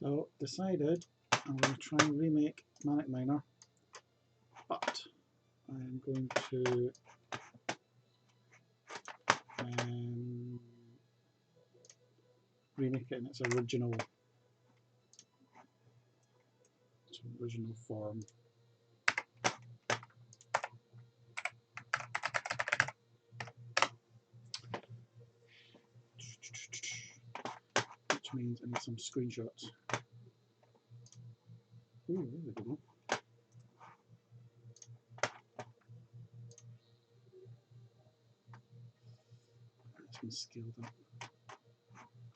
So decided I'm going to try and remake Manic Miner, but I'm going to remake it in its original form. Which means I need some screenshots. Ooh, there we go. It's been scaled up.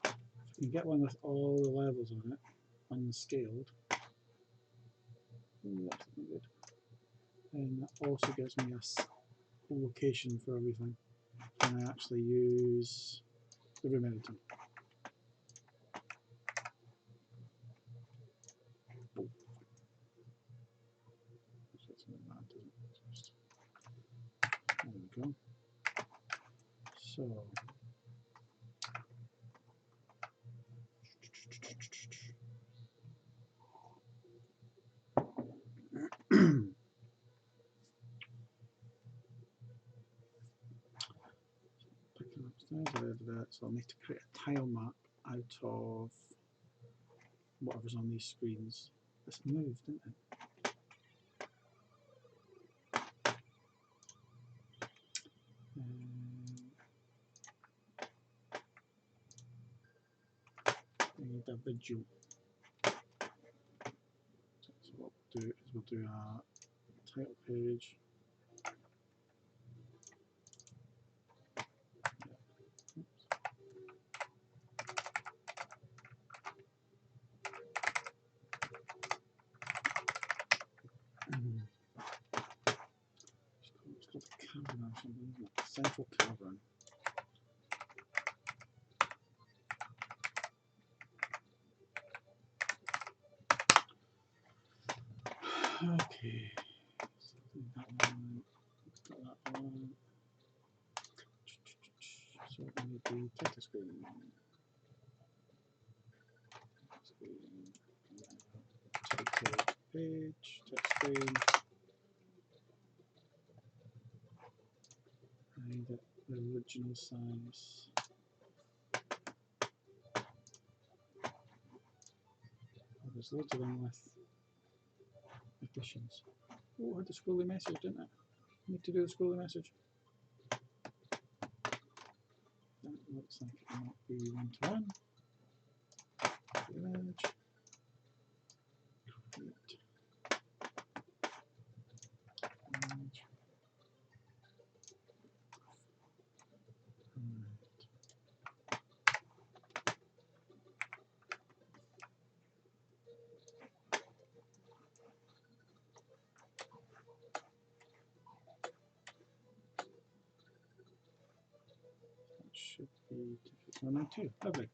If I can get one with all the levels on it, unscaled, ooh, that's looking good. And that also gives me a location for everything. And I actually use the room editor. There we go. So so I'll need to create a tile map out of whatever's on these screens. This moved, didn't it? I need a visual. So what we'll do is we'll do a title page. It's called a cavern or something, isn't it? Central cavern. Okay, so that one, got that one. So we need the title screen. Title page, text screen. I need it the original size. Oh, there's loads of them with additions. Oh, I had the scrolly message, didn't I? I need to do the scrolly message. That looks like it might be one-to-one. Image. Create. Image. That should be 192. Lovely.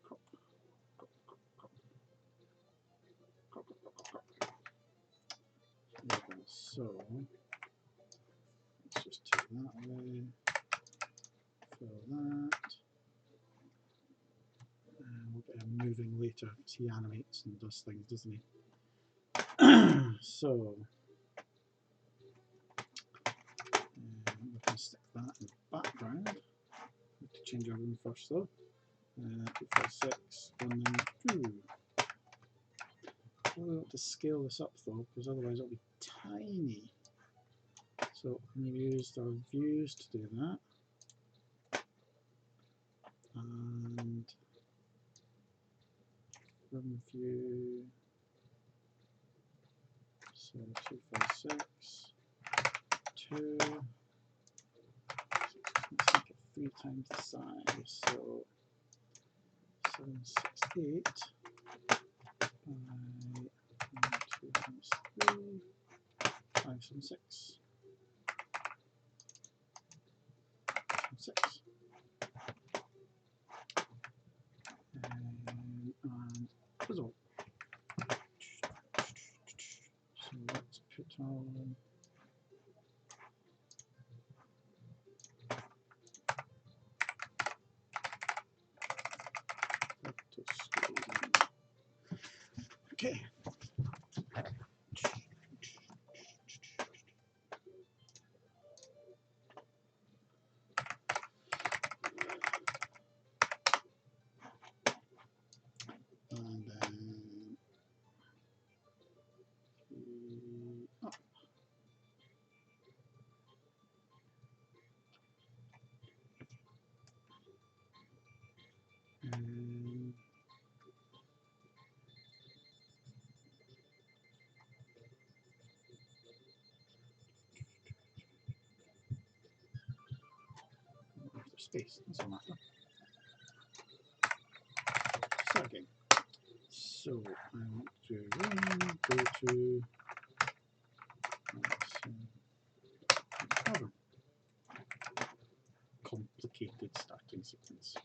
Crop. Crop, crop, crop. Crop, crop, crop, crop, crop. So let's just take that away. Fill that. And we'll get him moving later because he animates and does things, doesn't he? So we can stick that in the background. Need to change our room first though. 256, 192. I want to scale this up though, because otherwise it'll be tiny. So we used our views to do that. And room view. So 256, 2. Let's make it 3 times the size. So 768 by 2 times 3, 576. 6. And puzzle. So let's put on title screen. Okay. And then up. And space, doesn't matter. Start again. So I want to go to another complicated starting sequence.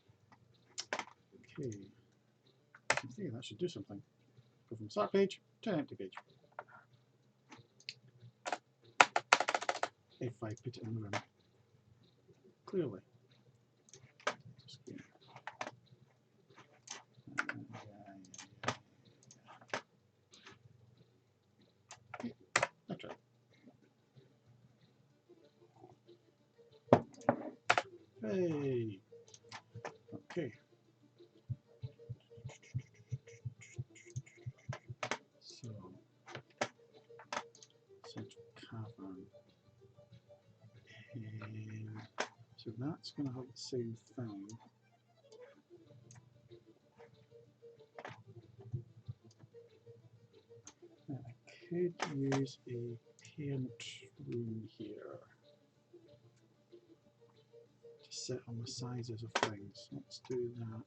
Okay, okay, that should do something. Go from start page to empty page. If I put it in the room, clearly. Just go. That's right. Hey. Okay. So central cavern. So that's going to have the same thing. I could use a parent room here to set on the sizes of things. Let's do that.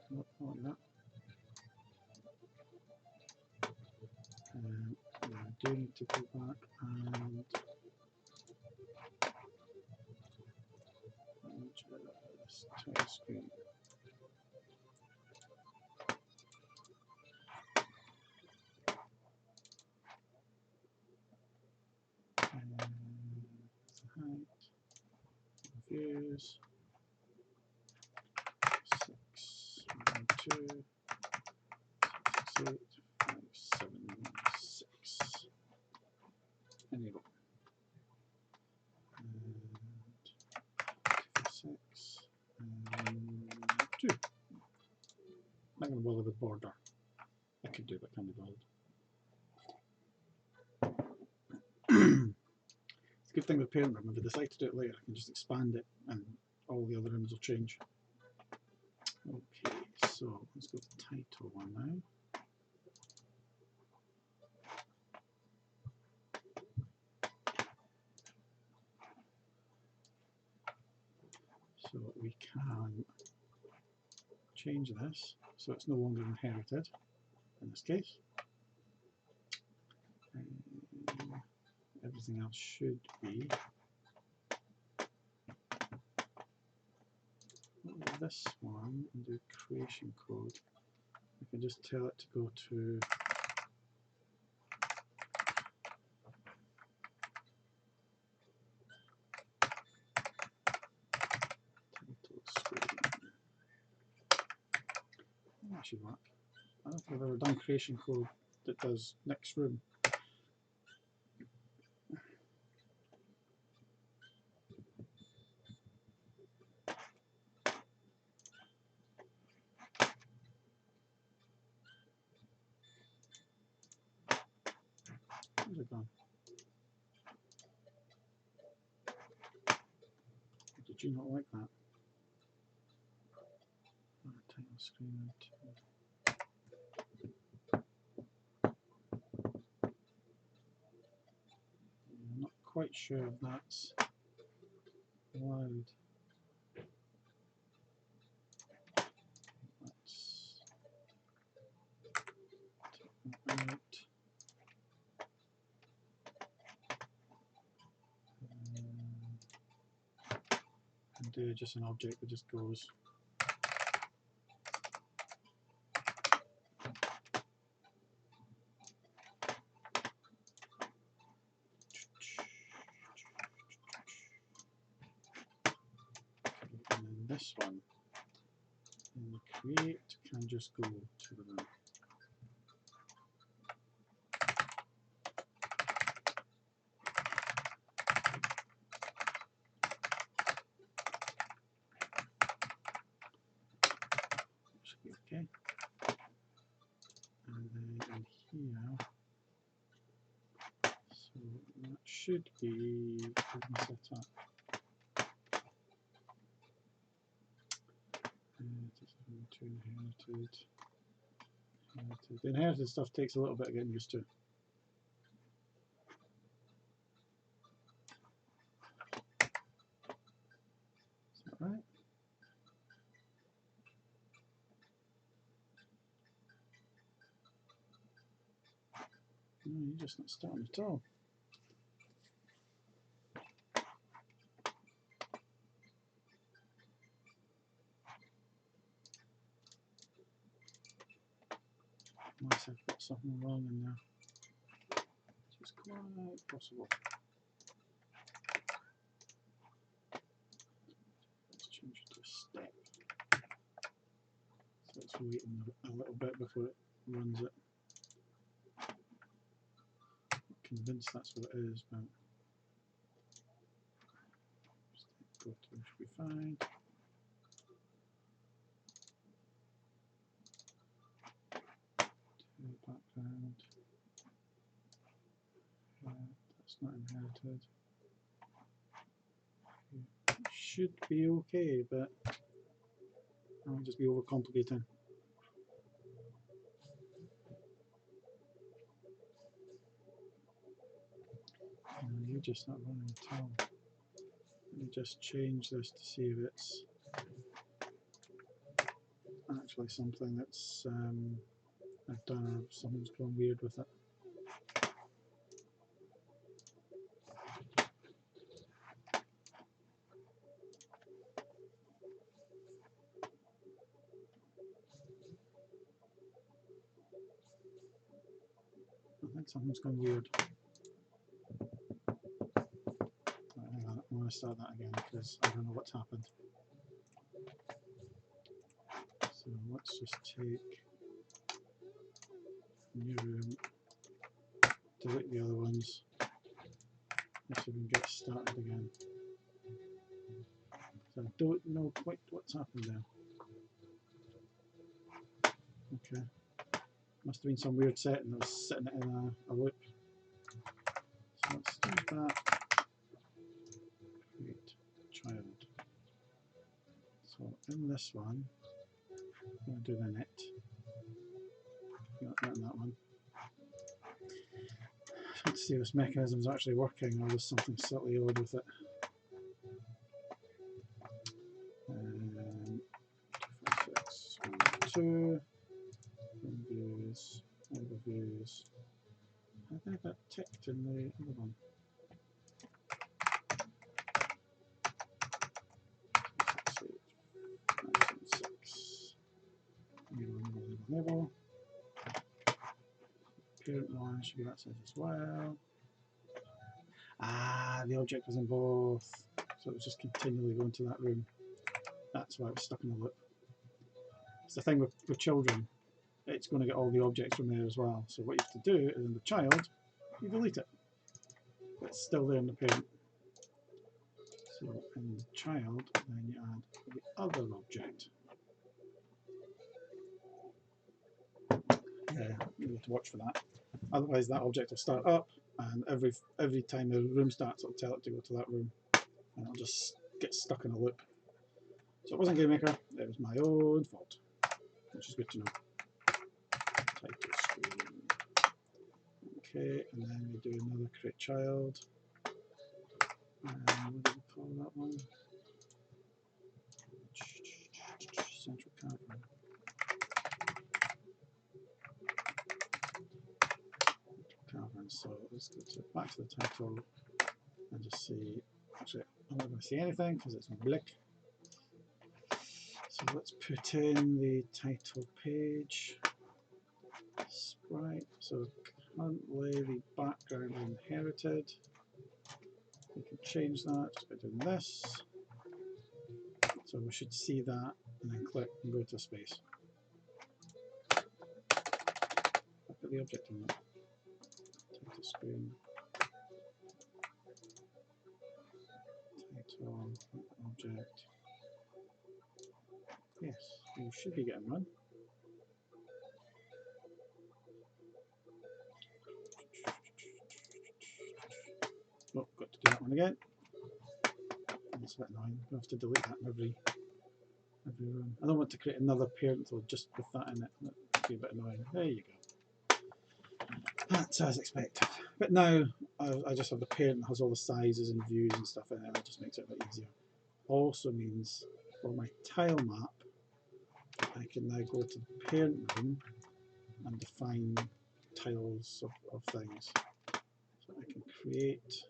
Not like that. I do need to go back and just title screen. Height, views, 6, 1, 2, 6, 8, 5, 7, 6. Enable. And 6 and 2. I'm not going to bother with border. I could do it, but I can't be bothered. It's a good thing with parent room. If I decide to do it later, I can just expand it and all the other rooms will change. Okay, so let's go to the title one now. So we can change this so it's no longer inherited in this case. Everything else should be. This one and do creation code. I can just tell it to go to title screen. That should work. I don't think I've ever done creation code that does next room. Where's it gone? Did you not like that? Title screen. I'm not quite sure if that's allowed. Let's take that out. And do just an object that just goes. this one, and the create can just go to the room. Should be okay. And then in here, so that should be set up. Inherited. The inherited stuff takes a little bit of getting used to. Is that right? No, you're just not starting at all. Unless I've got something wrong in there. Which is quite possible. Let's change it to a step. So it's waiting a little bit before it runs it. I'm convinced that's what it is, but go to it should be fine. Background. That's not inherited. It should be okay, but I'll just be overcomplicating. No, you're just not running at all. Let me just change this to see if it's actually something that's I've done, or something's gone weird with it. I think something's gone weird. Hang on, I want to start that again because I don't know what's happened. So let's just take new room, delete the other ones, let's see if we can get started again. So I don't know quite what's happened there. Okay, must have been some weird setting that was sitting in a loop. So let's do that. Create child. So in this one, I'm going to do the net. Not in that one. Let's see if this mechanism is actually working or there's something slightly odd with it. 256, 2, views, overviews. I think that ticked in the other one. 6, level. Parent one should be that size as well. Ah, the object was in both, so it was just continually going to that room. That's why it was stuck in the loop. It's the thing with children, it's going to get all the objects from there as well. So what you have to do is in the child, you delete it. But it's still there in the parent. So in the child, then you add the other object. Yeah, you have to watch for that. Otherwise that object will start up, and every time the room starts, it'll tell it to go to that room. And it'll just get stuck in a loop. So it wasn't GameMaker, it was my own fault. Which is good to know. Title screen. Okay, and then we do another create child. What do we call that one? Central cavern. So let's go back to the title and just see. Actually, I'm not going to see anything because it's black. So let's put in the title page sprite. So currently the background inherited. We can change that just by doing this. So we should see that and then click and go to space. Look at the object on that. Title screen. Title, object. Yes, you should be getting one. Oh, got to do that one again. That's a bit annoying. I have to delete that in every room. I don't want to create another parent though, just with that in it. That'd be a bit annoying. There you go. That's as expected. But now I just have the parent that has all the sizes and views and stuff in it. That just makes it a bit easier. Also means for my tile map, I can now go to the parent room and define tiles of things. So I can create.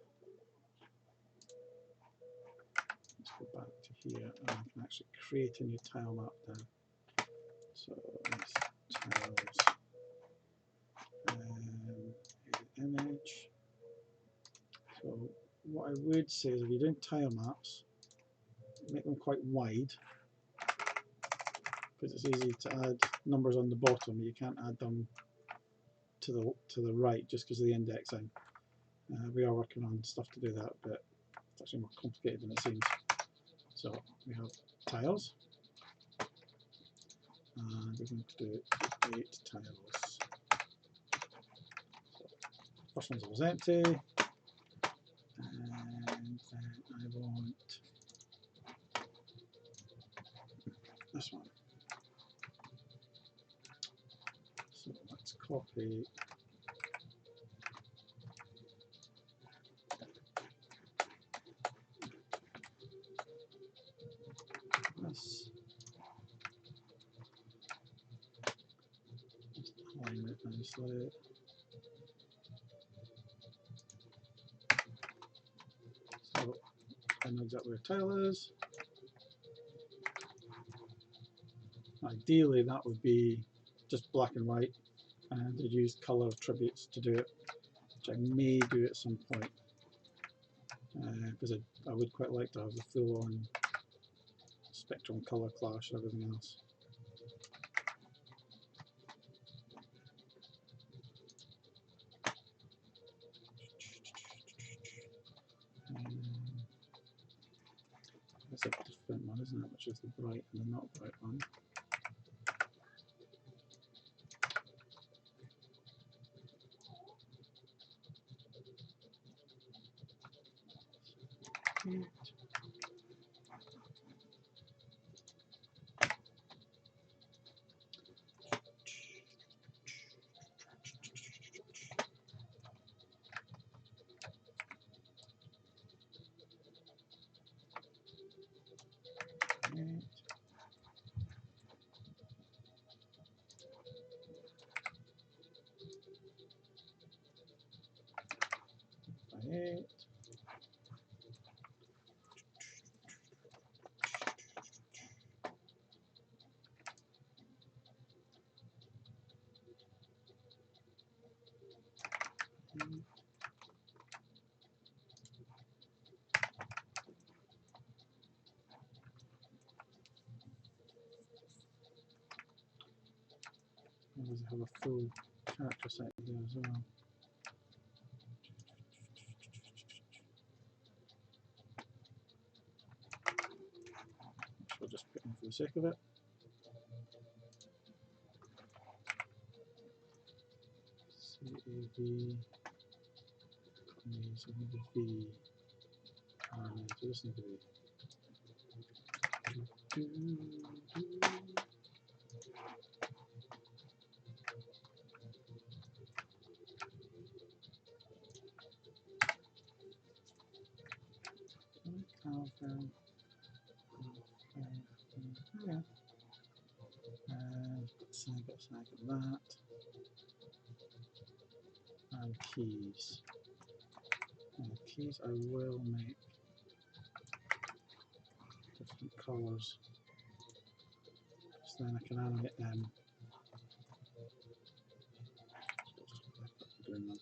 Let's go back to here and I can actually create a new tile map now. So it's tiles, image. So what I would say is if you're doing tile maps, make them quite wide because it's easy to add numbers on the bottom. You can't add them to the right just because of the indexing. We are working on stuff to do that, but it's actually more complicated than it seems. So we have tiles, and we're going to do 8 tiles. So first one's always empty, and then I want this one. So let's copy this. Just align it nicely. So I know exactly where tile is. Ideally that would be just black and white, and I'd use colour attributes to do it, which I may do at some point, because I would quite like to have the full on spectrum colour clash and everything else. That's a different one, isn't it? Which is the bright and the not bright one. Always have a full character set here as well. I'll just put in for the sake of it. CAV, so need a V, and so this needs to be. Yeah. Got sag of that. And keys. And the keys I will make different colours. So then I can animate them. Doing that.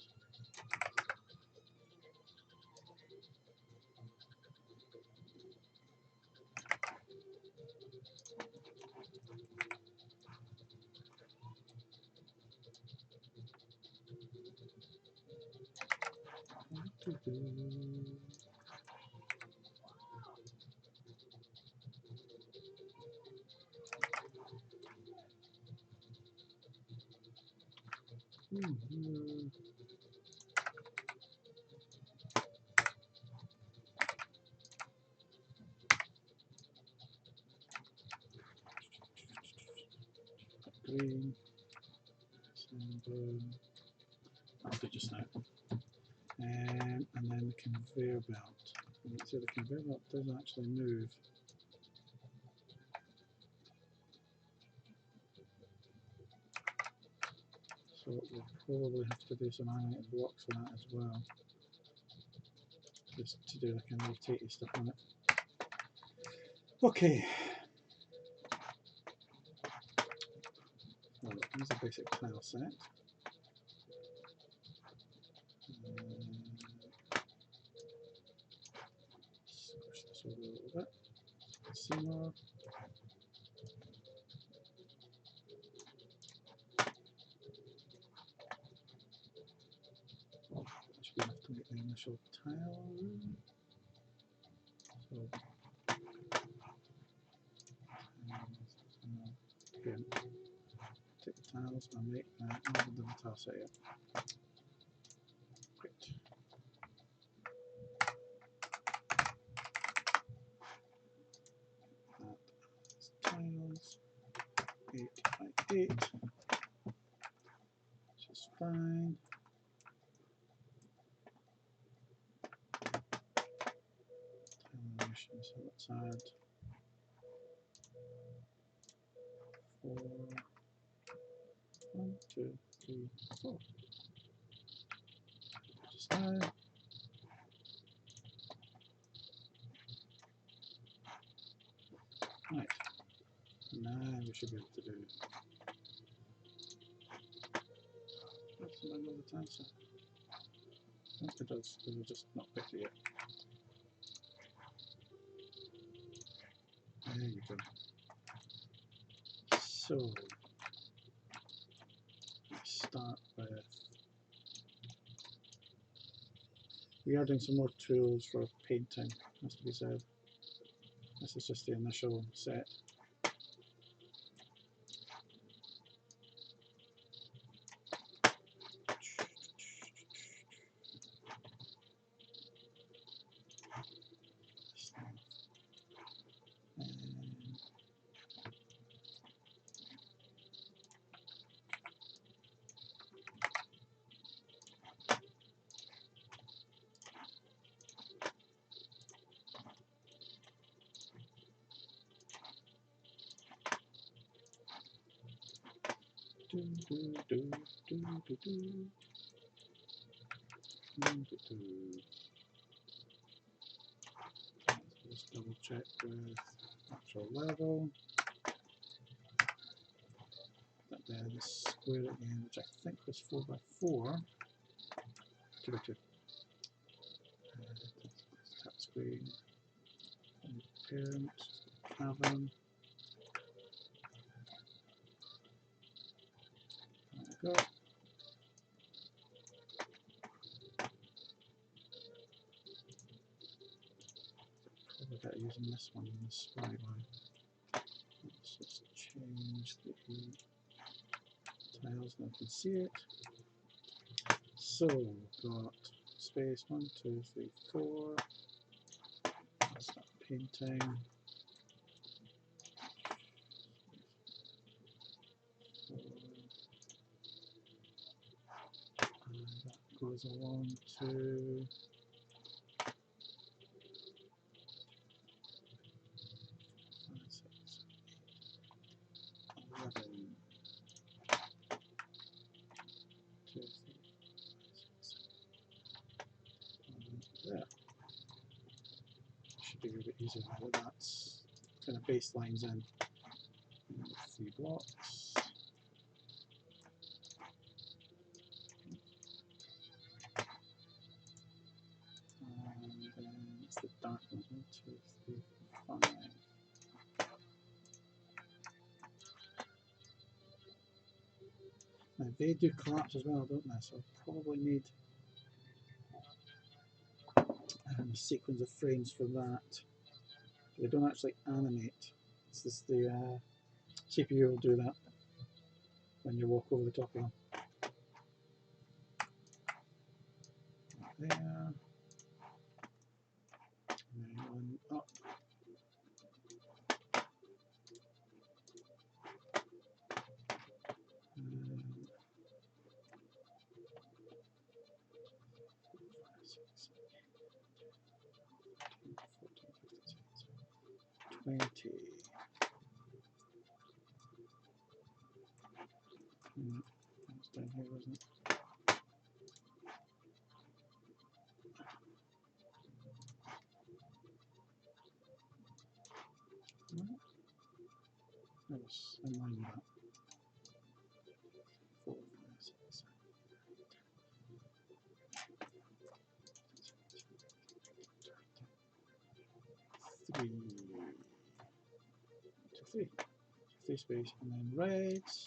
Green, blue. I'll do just now. And then the conveyor belt. You can see the conveyor belt does actually move. So we'll probably have to do some animated blocks for that as well. Just to do like a rotatey stuff on it. Okay. So here's a basic tile set. Squish this over a little bit. See more. That should be enough to make the initial tile. So, again, take the tiles and make that over the tile set here. Great. That's tiles. 8 by 8, which is fine. Animation, so let's add 4. 1, 2, 3, 4. Just now. Right. Now we should be able to do. That's another time set. I think it does, but we'll just not pick it yet. There you go. So, let's start with. We are doing some more tools for painting, has to be said. This is just the initial set. Just double check with actual level. That then square at the end, which I think was 4 by 4. 2 by 2. Tap screen. Parent. Cabin. There we go. Probably better using this one than the spy one. Let's just change the tiles now I can see it. So we've got space 1, 2, 3, 4. Let's start painting. And that goes along to 5, 6, 11. 2, 3, 4, 5, 6, 7. There. Should be a bit easier now that that's kind of baselines in. 3 blocks. And then it's the dark one. 1, 2, 3, 4, 5. Now they do collapse as well, don't they? So I'll probably need a sequence of frames for that. They don't actually animate. It's just the CPU will do that when you walk over the top of them. there. And then one up. And 20. That's down here, wasn't it? That was in line with that. 4, 5, 6, 7, 3, 3 space, and then reds,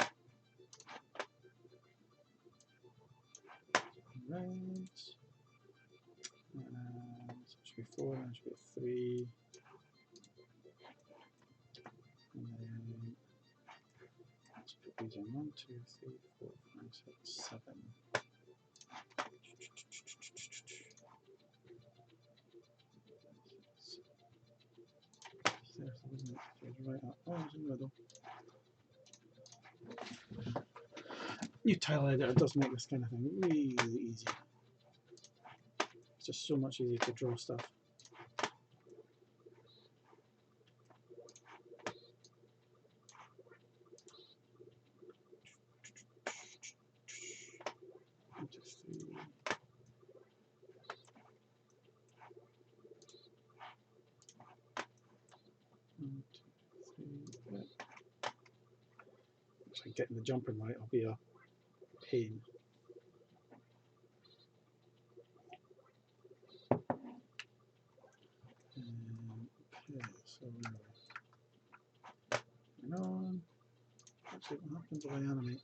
and so it should be 4, and it should be 3, and then let's put these in 1, 2, 3, 4, 5, 6, 7. Isn't it? Right up. Oh, it's in the middle. New tile editor does make this kind of thing really easy. It's just so much easier to draw stuff. Actually, getting the jumping right will be a pain. Okay, so hang on. Actually, what happens if I animate?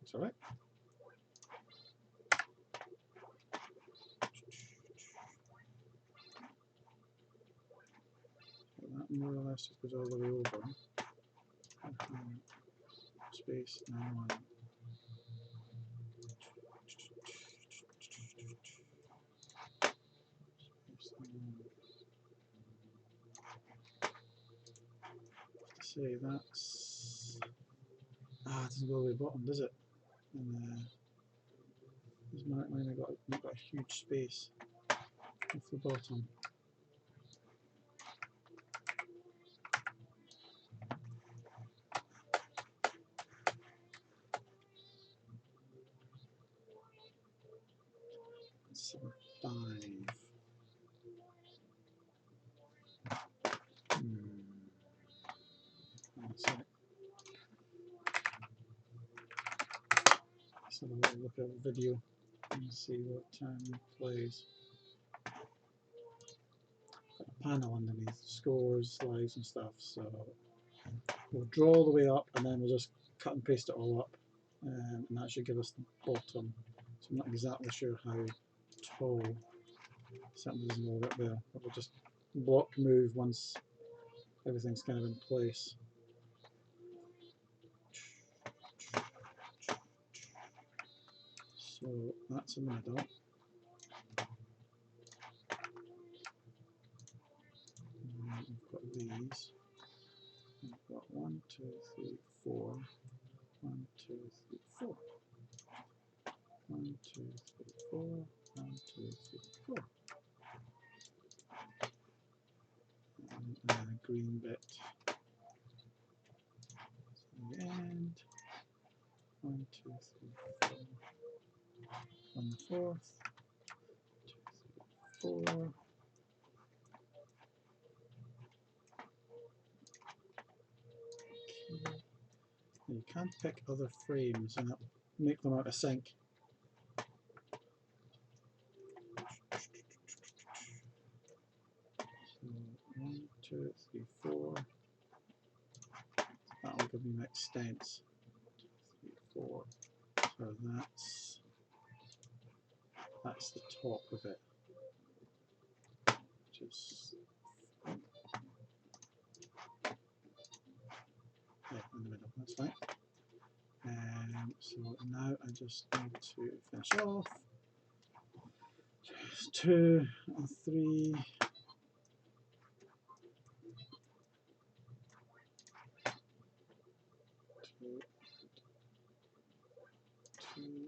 It's alright. That more or less just goes all the way over. Space and 1. Say that's it doesn't go all the way bottom, does it? And this mark line I've got a huge space off the bottom. That's 5. That's it. Let's have a little look at the video and see what plays. Got a panel underneath, scores, lives and stuff, so we'll draw all the way up and then we'll just cut and paste it all up, and that should give us the bottom. So I'm not exactly sure how tall something doesn't all up there, but we'll just block move once everything's kind of in place. So that's in the middle. And we've got these. We've got 1, 2, 3, 4. 1, 2, 3, 4. 1, 2, 3, 4. 1, 2, 3, 4. And a green bit at the end. 1, 2, 3, 4. 1 4th. 2, 3, 4. You can't pick other frames and make them out of sync. So 1, 2, 3, 4. That'll give me my extents. 2, 3, 4. So that's the top of it. Which is in the middle. That's fine. And So now I just need to finish off. 2 and 3. Two.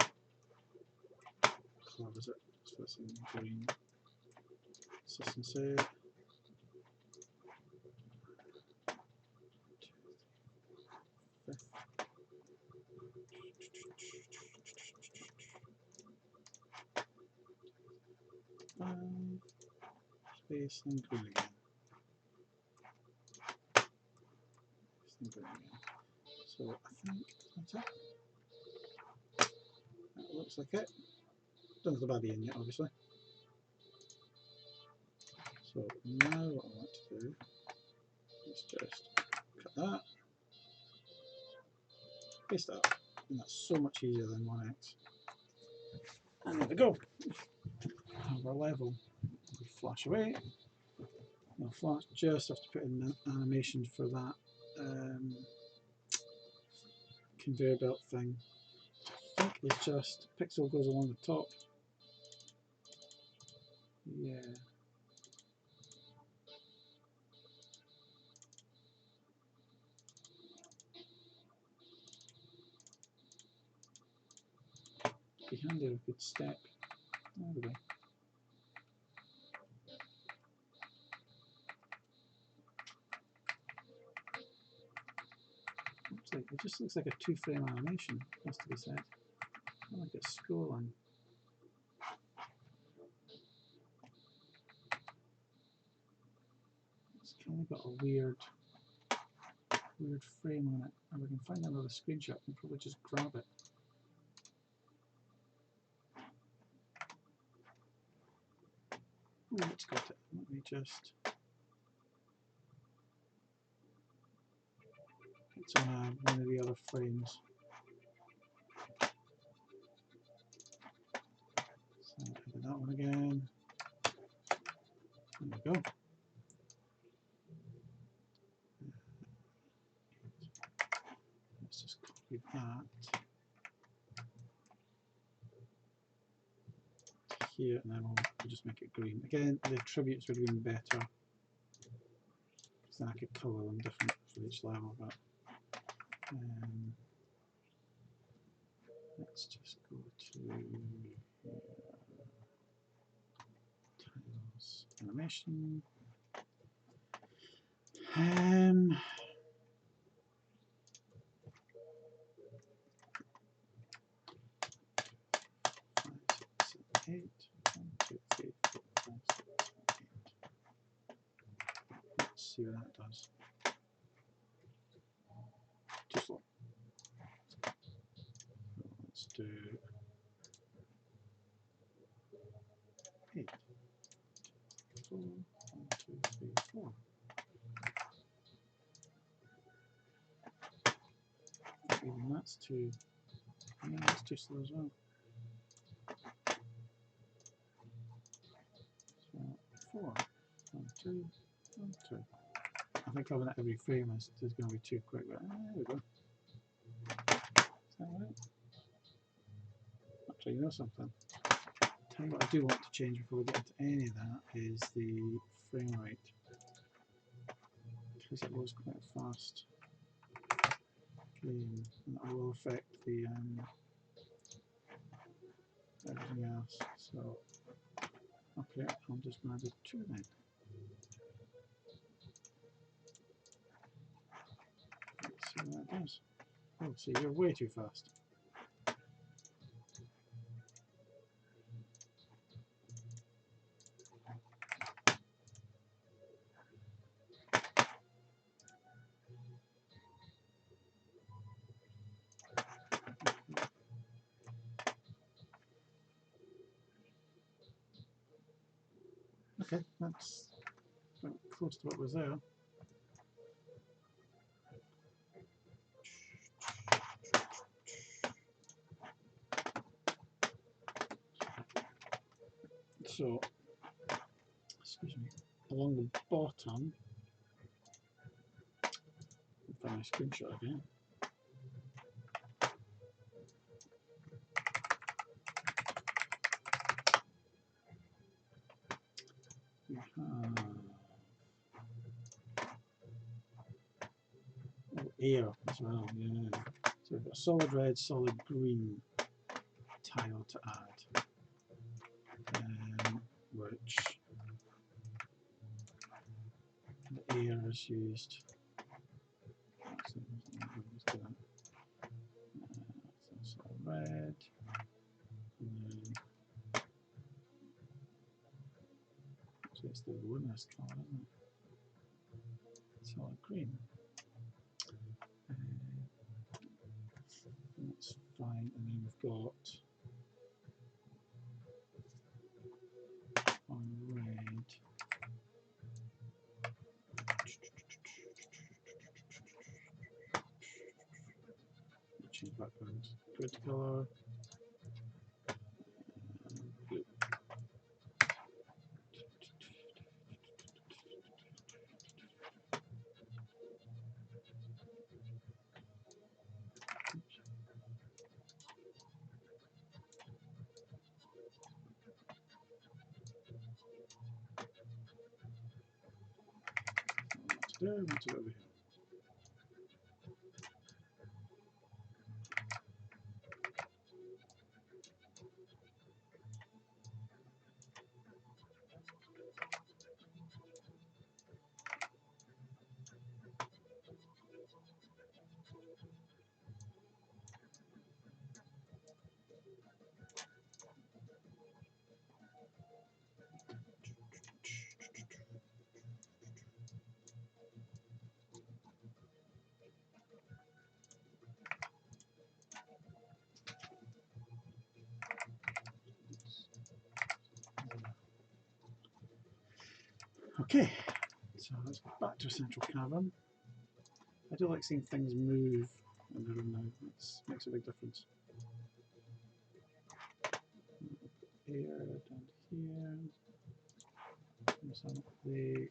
What was it? So it's in green. Consistency. 5th. Space and green again. So I think that's it. That looks like it. Don't have the body in yet, obviously. So now what I want to do is just cut that, paste that, and that's so much easier than 1x. And there we go. Have our level. We flash away. We'll flash. Just have to put in the animation for that conveyor belt thing. I think it's just pixel goes along the top. Yeah. Behind there, a good step. There we go. It just looks like a 2-frame animation, has to be said. I like it's scrolling. It's kind of got a weird frame on it. And we can find another screenshot and probably just grab it. Oh, it's got it. Let me just. It's on one of the other frames. So I'll do that one again. There we go. Let's just copy that to here, and then we'll just make it green. Again, the attributes would have been better, because then I could colour them different for each level. But let's just go to tiles, animation. Let's see what that does. Too slow. Let's do 8. 4, 1, 2, 3, 4. Even that's too. Yeah, that's too slow as well. So 4, 1, 2, 1, 2. I think having that every frame is going to be too quick. But there we go. Is that right? Actually, you know something? Tell you what I do want to change before we get into any of that is the frame rate, because it was quite a fast game, and that will affect the everything else. So okay, I'm just going to do 2 then. Let's see what that does. Oh, see, you're way too fast. Okay, that's close to what was there. So, excuse me, along the bottom, I'll find my screenshot again. air as well, yeah. So we've got a solid red, solid green tile to add, which the air is used. So solid red, and then so it's the luminous colour, isn't it? Solid green. That's fine, and then we've got on red. Change background. Good colour. Blue. There, want to go over here. Okay, so let's go back to a central cavern. I do like seeing things move in the room now. It makes a big difference. Here, down here. Some the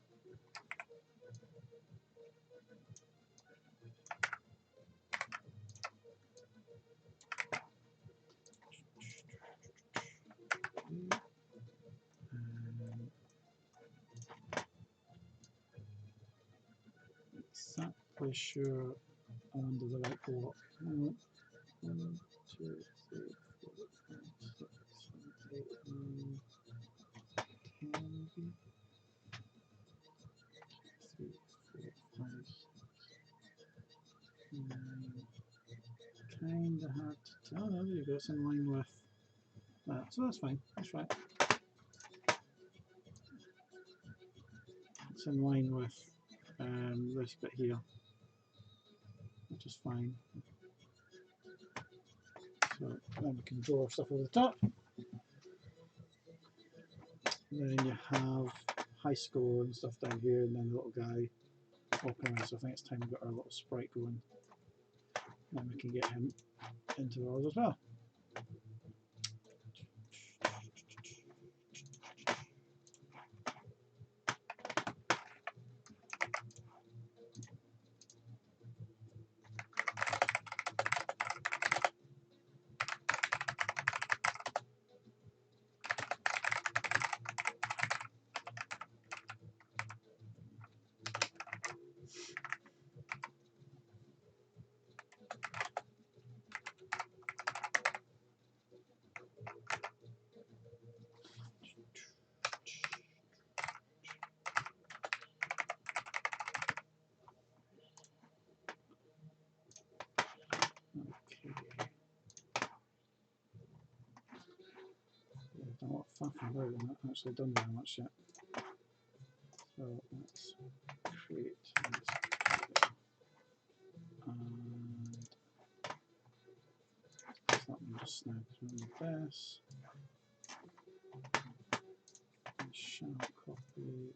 exactly sure I'm under the right block. 1, 2, 3, 4, 5, 6, 7, 8, 9, 10, 3, 4, 5, 6, 9. Kind of hard to tell. There you go. It's in line with that, so that's fine. That's right. It's in line with this bit here, which is fine. So then we can draw stuff over the top. And then you have high score and stuff down here, and then the little guy walking around. So I think it's time we got our little sprite going. Then we can get him into the world as well. Done a lot of faffing about and not actually done very much yet. So let's create this. And that one just snap through this. And shall copy.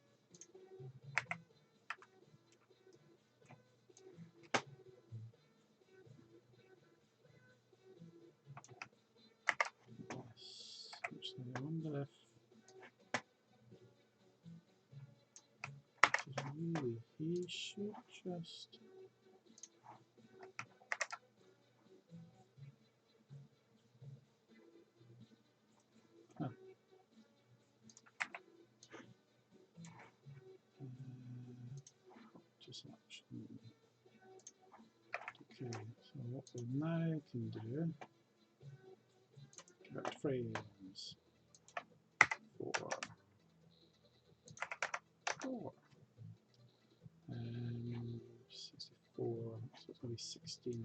This. Actually, I wonder if really he should just selection. Okay, so what we now can do, convert frames, 4, 4, 64, so it's going to be 16.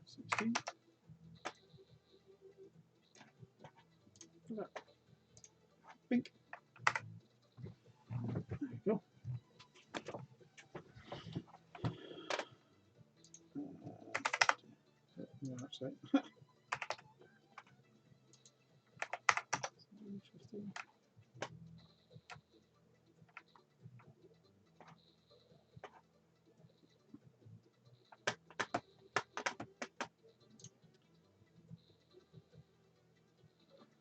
16. Look at that. Bink. There you go. No, actually. 15.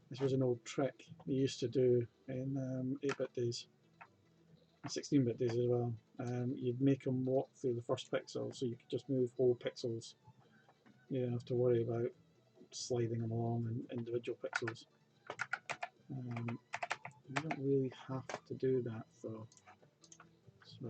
This was an old trick we used to do in 8-bit days, and 16-bit days as well. You'd make them walk through the first pixel, so you could just move whole pixels. You don't have to worry about sliding them along in individual pixels. You don't really have to do that though. So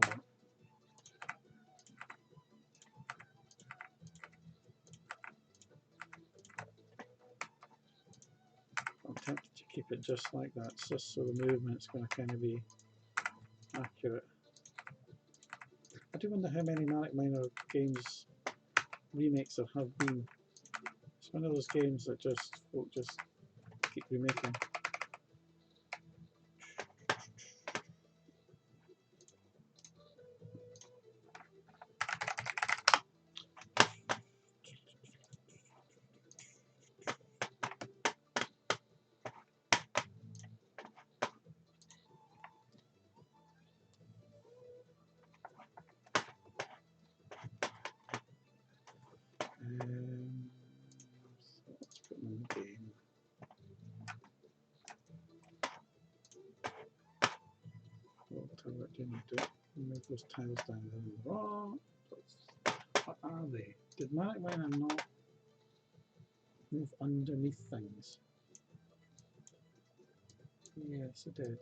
I'm tempted to keep it just like that, just so the movement's going to kind of be accurate. I do wonder how many Manic Miner games remakes there have been. It's one of those games that folk just keep remaking. So let's put them in the game. What do you need to move those tiles down there? Oh, what are they? Did Manic Miner not move underneath things? Yes, it did.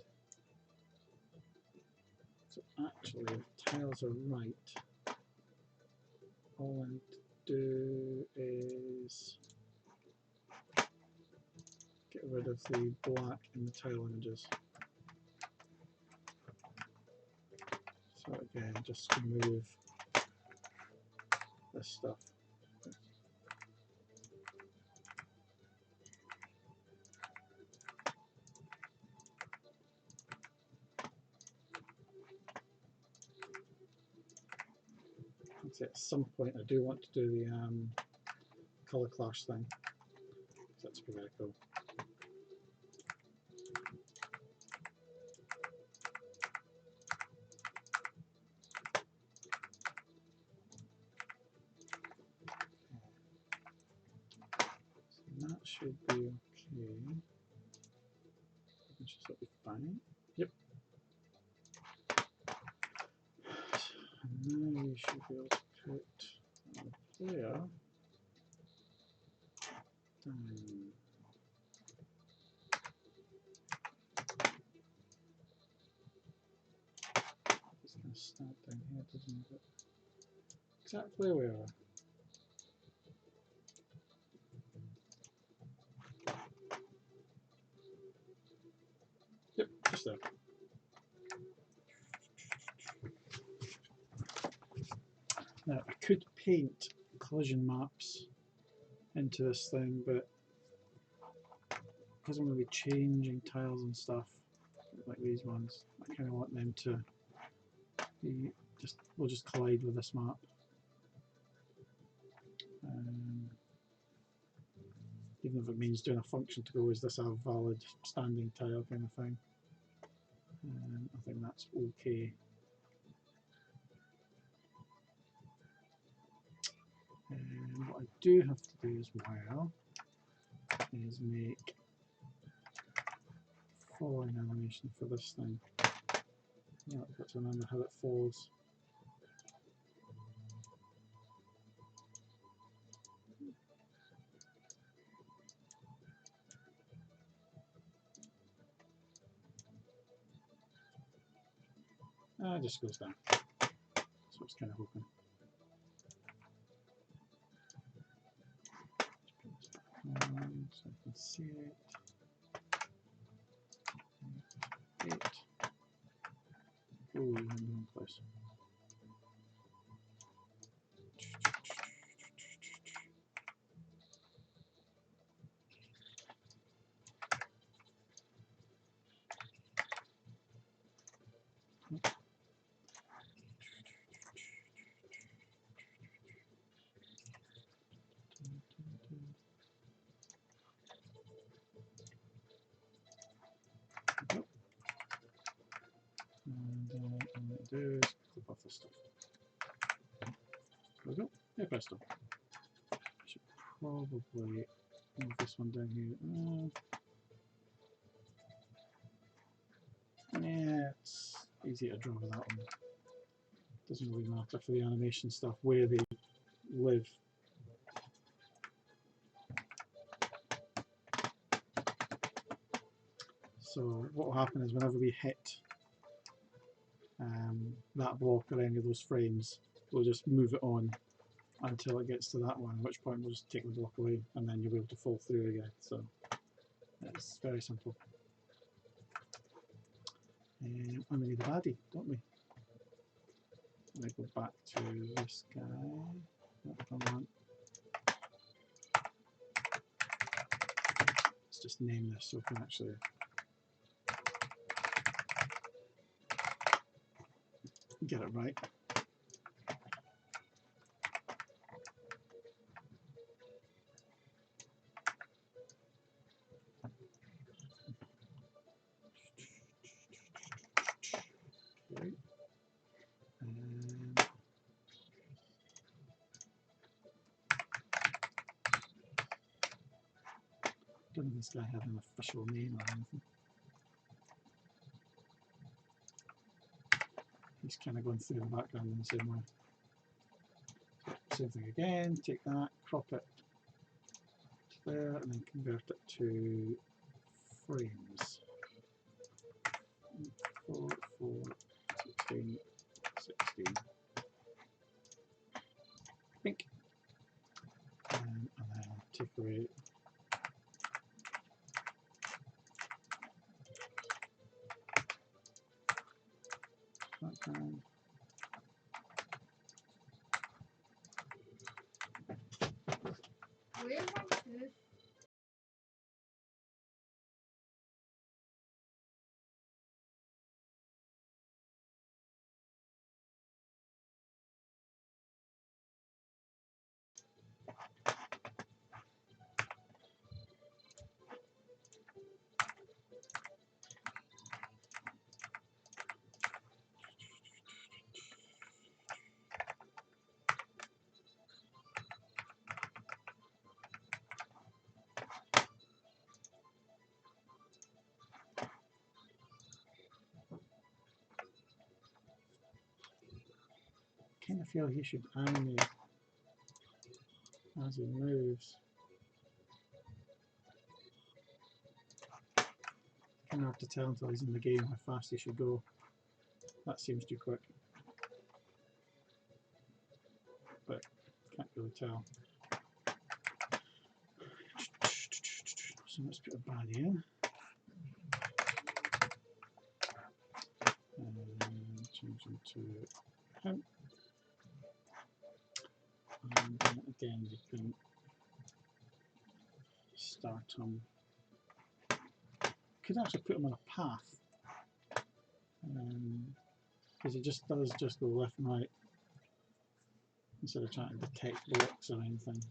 So actually, the tiles are right. All I need to do is get rid of the black in the tile images. So again, just remove this stuff. At some point I do want to do the colour clash thing. That's pretty cool. So that should be okay. That'll be fine. Yep. And now you should be able to put a player down. It's going to start down here, doesn't it? Exactly where we are. Yep, just there. Now I could paint collision maps into this thing, but because I'm going to be changing tiles and stuff, like these ones, I kind of want them to be we'll just collide with this map. Even if it means doing a function to go, is this a valid standing tile kind of thing. I think that's okay. And what I do have to do as well is make falling animation for this thing. Yeah, I've got to remember how it falls. It just goes down. That's what I was kind of hoping. So I can see it. 8. Oh, I'm in the wrong place. And what I'm going to do is clip off this stuff. There we go. Yeah, presto. I should probably move this one down here. Yeah, it's easy to draw with that one. Doesn't really matter for the animation stuff where they live. So what will happen is whenever we hit that block or any of those frames, we'll just move it on until it gets to that one, at which point we'll just take the block away and then you'll be able to fall through again. So it's very simple. And we need a baddie, don't we? Let me go back to this guy. Let's just name this so we can actually get it right. Okay. I don't know if this guy had an official name or anything. He's kind of going through the background in the same way. So, same thing again, take that, crop it to there, and then convert it to frames. 4, 4, 16, 16. Pink. And then take away background. Where's my fish? I kind of feel he should animate as he moves. Kind of have to tell until he's in the game how fast he should go. That seems too quick, but can't really tell. So let's put a baddie in. And change him to him. And then again you can start him. Could actually put him on a path. Because it just does just go left and right instead of trying to detect blocks or anything.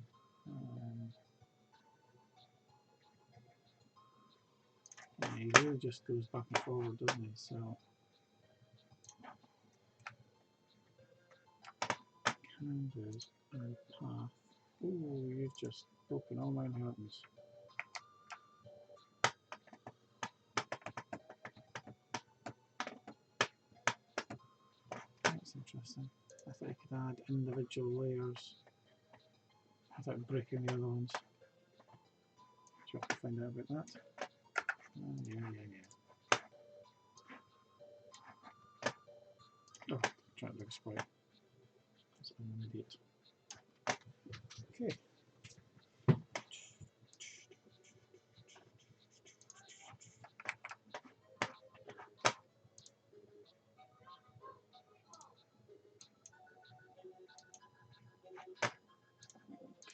Yeah, he really just goes back and forward, doesn't he? So canvas and path. Ooh, you've just broken all my inheritance. That's interesting. I thought you could add individual layers without breaking the other ones. So I have to find out about that. Oh, yeah. big sprite. I'm an idiot. Okay.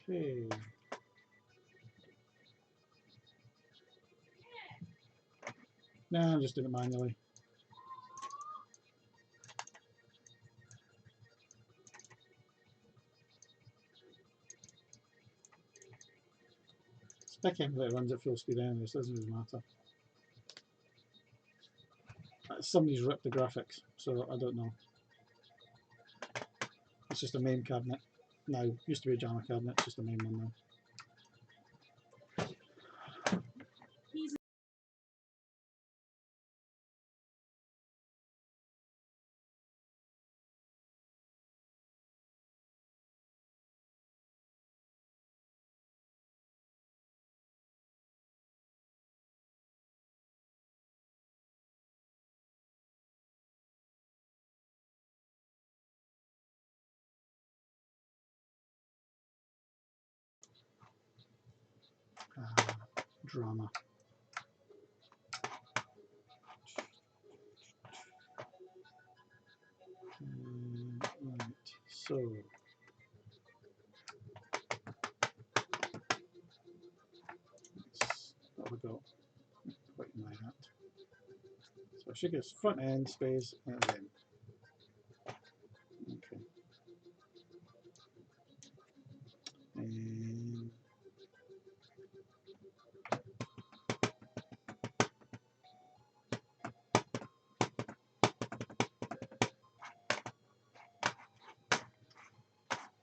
Okay. Nah, I'm just doing it manually. Spec emulator runs at full speed anyway, so it doesn't really matter. Somebody's ripped the graphics, so I don't know. It's just a main cabinet now. Used to be a JAMA cabinet, it's just a main one now. Drama. Right, so what have we got? Quite my hat. So I should get front end space and then. Okay. And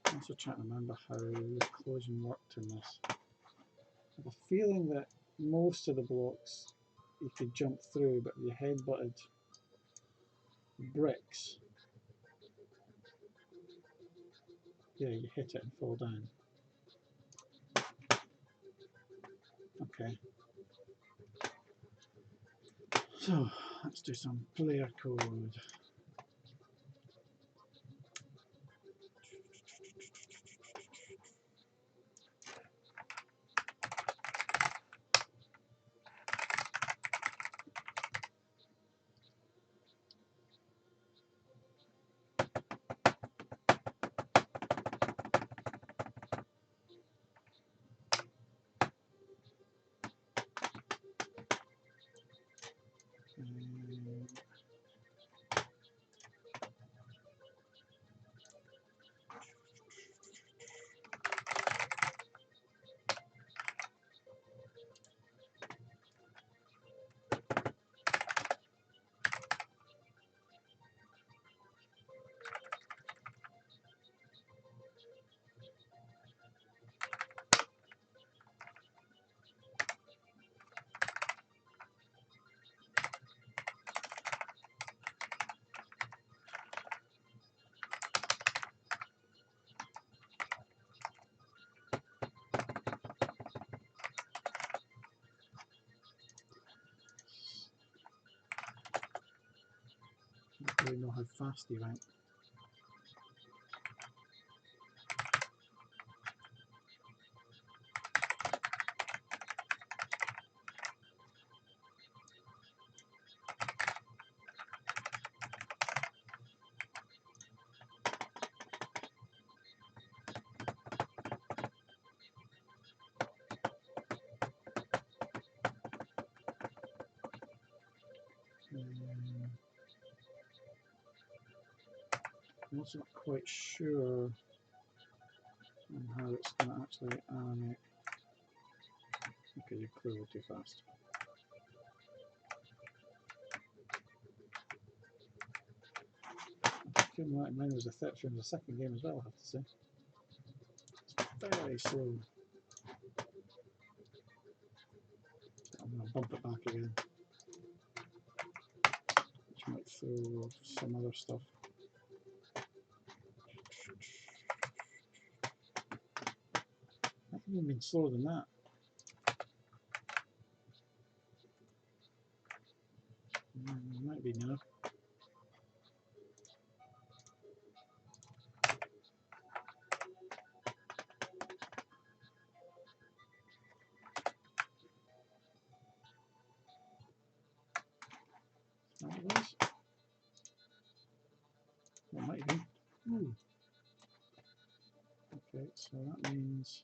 I'm also trying to remember how the closing worked in this. I have a feeling that most of the blocks you could jump through, but if you headbutted bricks, yeah, you hit it and fall down. Okay. So let's do some player code. I don't really know how fast he went. I'm also not quite sure on how it's going to actually animate. Okay, you're clearly too fast. Mine was a 30 frames a second game as well, I have to say. It's very slow. I'm going to bump it back again, which might throw off some other stuff. I've even been slower than that. It might be now. Ooh. Okay, so that means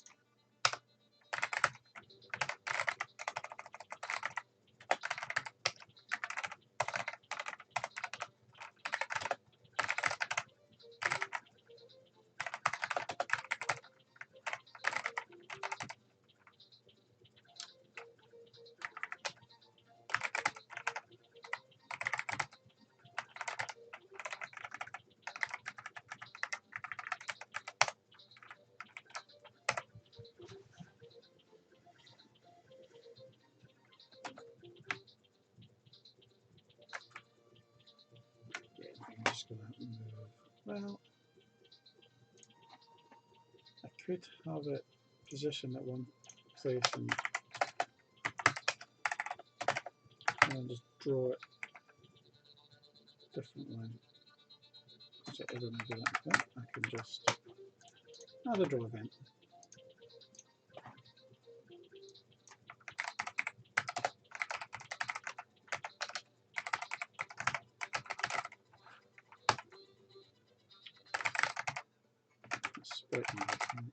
I'm just going to move. Well, I could have it positioned at one place and then just draw it differently. So I don't do that. But I can just add a draw event. Split them.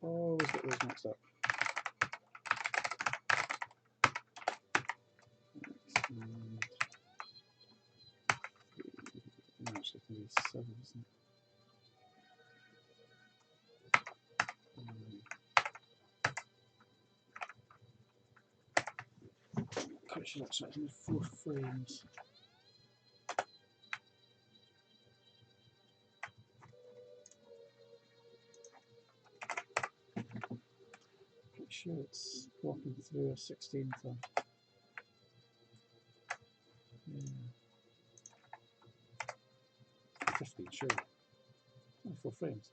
Always get those mixed up. And actually, it can be 7, isn't it? Quite sure that's right. It's 4 frames. Pretty sure it's walking through a 16th. Yeah. 15, sure. Oh, 4 frames.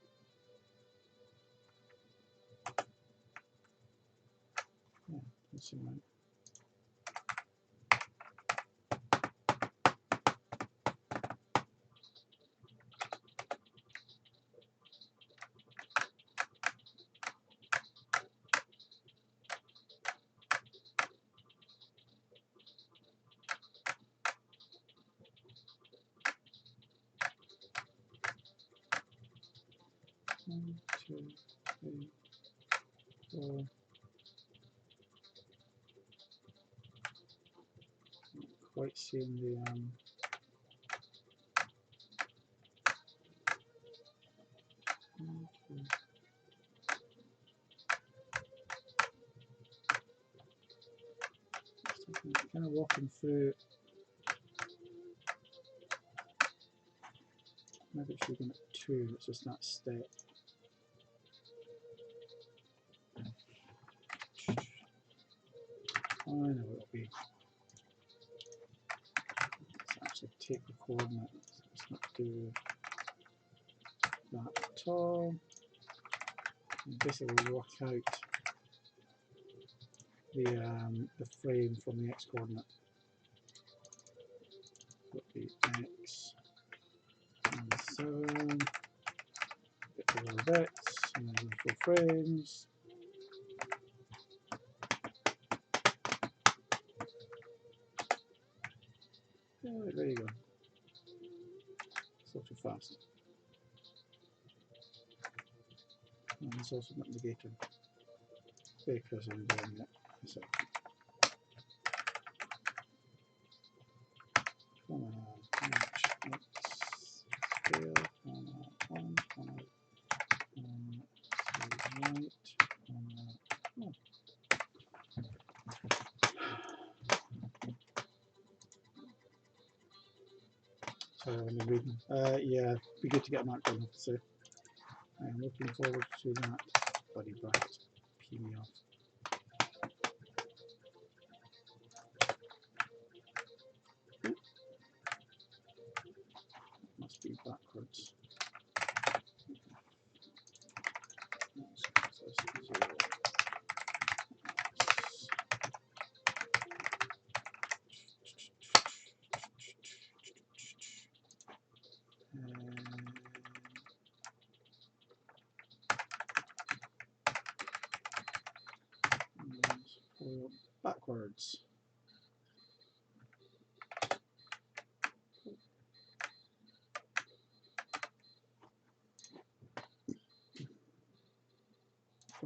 Yeah, that's all right. One, 2, 3, 4. Not quite seeing the okay. Kind of walking through. Maybe it's looking at 2. It's just that step. I know what it'll be. Let's actually take the coordinates. Let's not do that at all. And basically work out the frame from the x coordinate. Put the x and 7. Get the little bits and then 4 frames. Yeah, there you go. It's not too fast. And it's also not negated because I'm doing it. So, scale, 1, right, oh. Sorry, I'm reading. Yeah, it'd be good to get a mark done, I have to say. I'm looking forward to that. Bloody brackets pee me off. Ooh. Must be backwards. Backwards.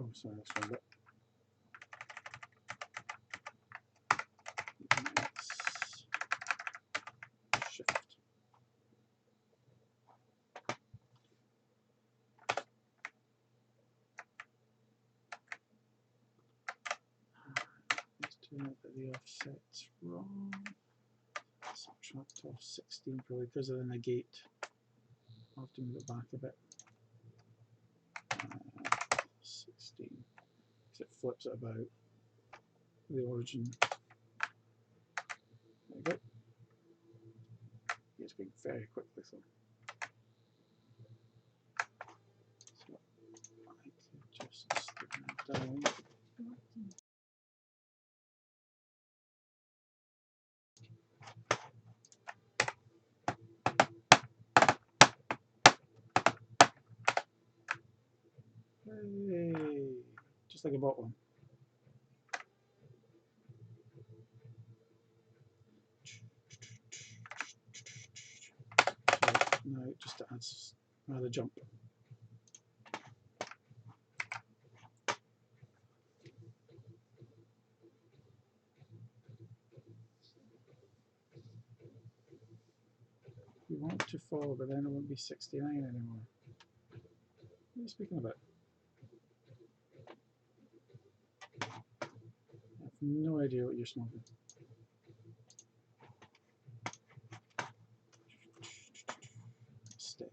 Oh, sorry, let's find it. Shift. Let's turn out that the offset's wrong. Subtract off 16 probably because of the negate. I'll have to move it back a bit. 16. Because it flips it about the origin. There we go. It's going very quickly, so I could just stick that down. Hey, just like I bought one. So now just to add another jump. We want to fall, but then it won't be 69 anymore. What are you speaking about? I have no idea what you're smoking. Step.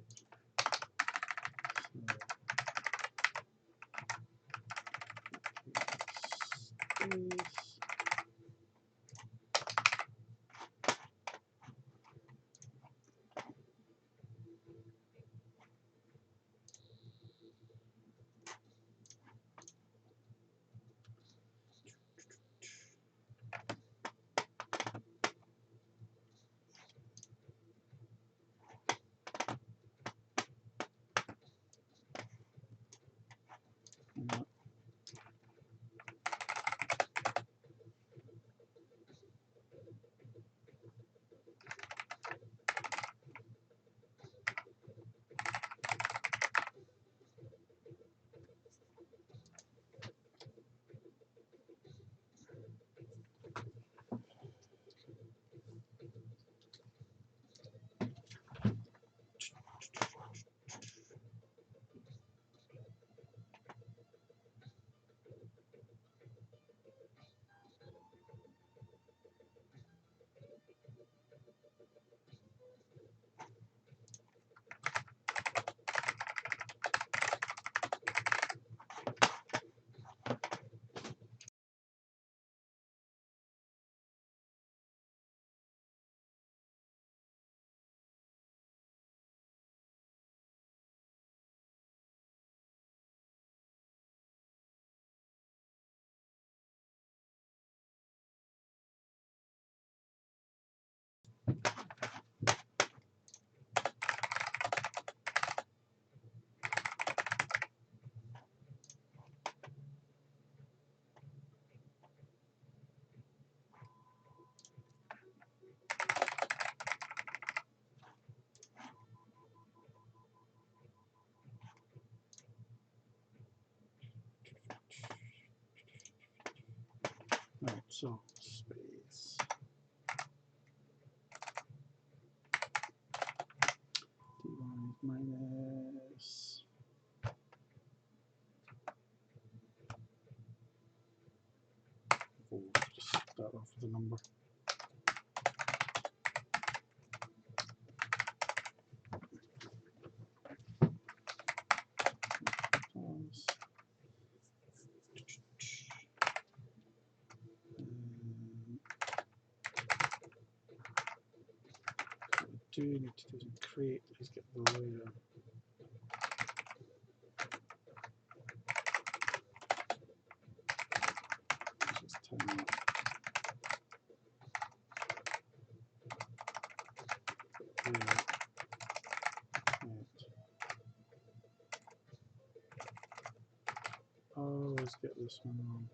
Right, so space. D1 minus. Oh, just start off with a number. Plus. What I do need to do is create is get the layer. Just turn that. Right. Always get this one wrong.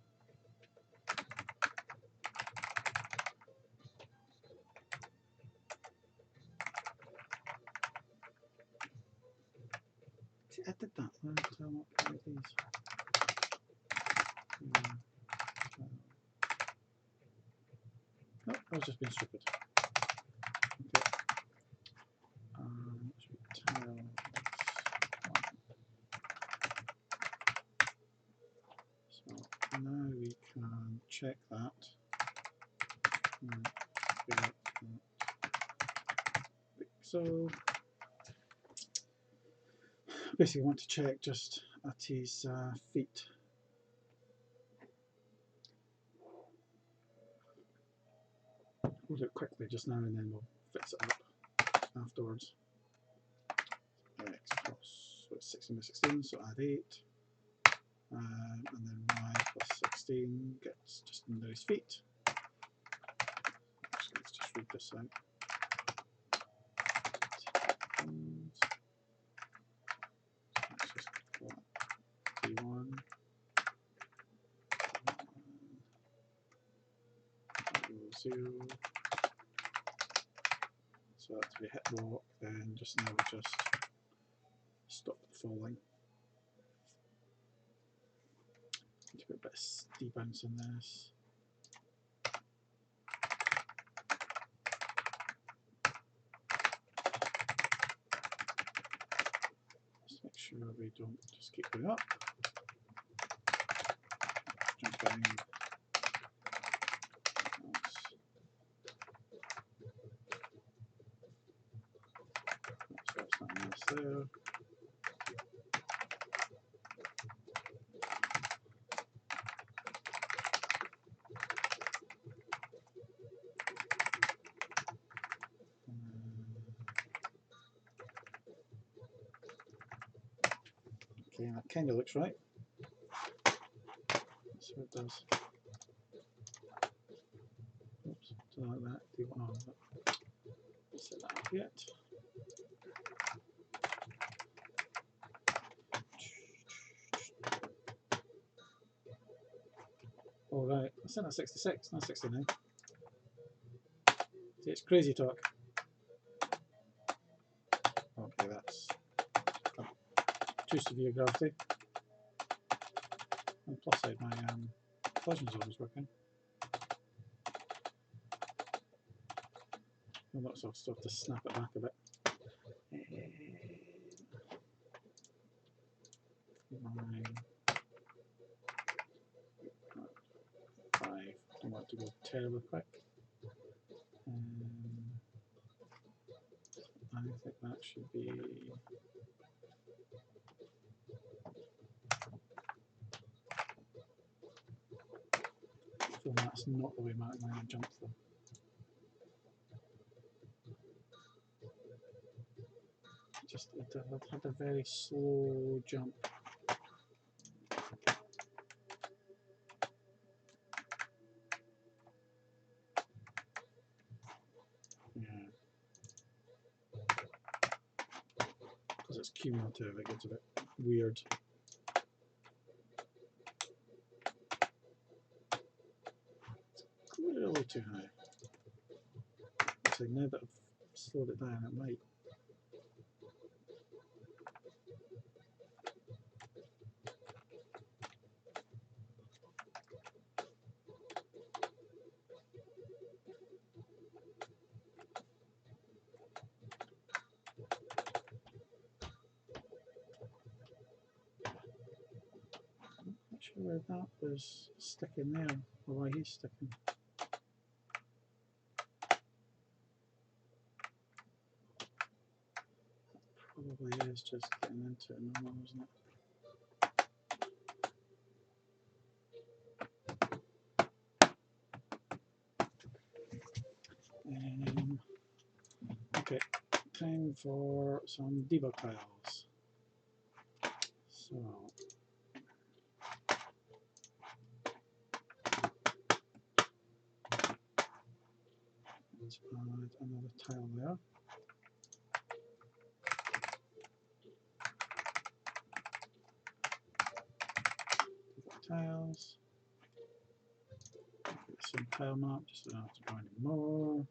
See, I did that last time. What are these? No, I was just being stupid. Okay. Tile so now we can check that. So basically, I want to check just at his feet. We'll do it quickly just now, and then we'll fix it up afterwards. X plus, so it's 16 by 16, so add 8, and then y plus 16 gets just under his feet. Actually, let's just read this out. Let's just call that D1. Zero. So after we hit walk, then just now we just stop falling. Need to put a bit of debounce in this. Just make sure we don't just keep going up. Jump down. So that's not nice there. Okay, that kind of looks right. That's what it does. Oops, don't like that. Do you want to set that up yet? All right, I sent at 66, not 69. See, it's crazy talk. Okay, that's too severe gravity. On the plus side, my collision zone is working. Well, that's I'll still have to snap it back a bit. 5. Don't want to go terribly quick. I think that should be. So that's not the way Manic jumps though. Just it had a very slow jump. Yeah. Because it's cumulative, it gets a bit weird. It's clearly too high. So now that I've slowed it down, it might. Not sure where that was sticking there, or why he's sticking. Probably is just getting into it normal, isn't it? Okay, time for some debug tiles. So let's add another tile there. Debug tiles. Same tile map, just so I don't have to draw any more.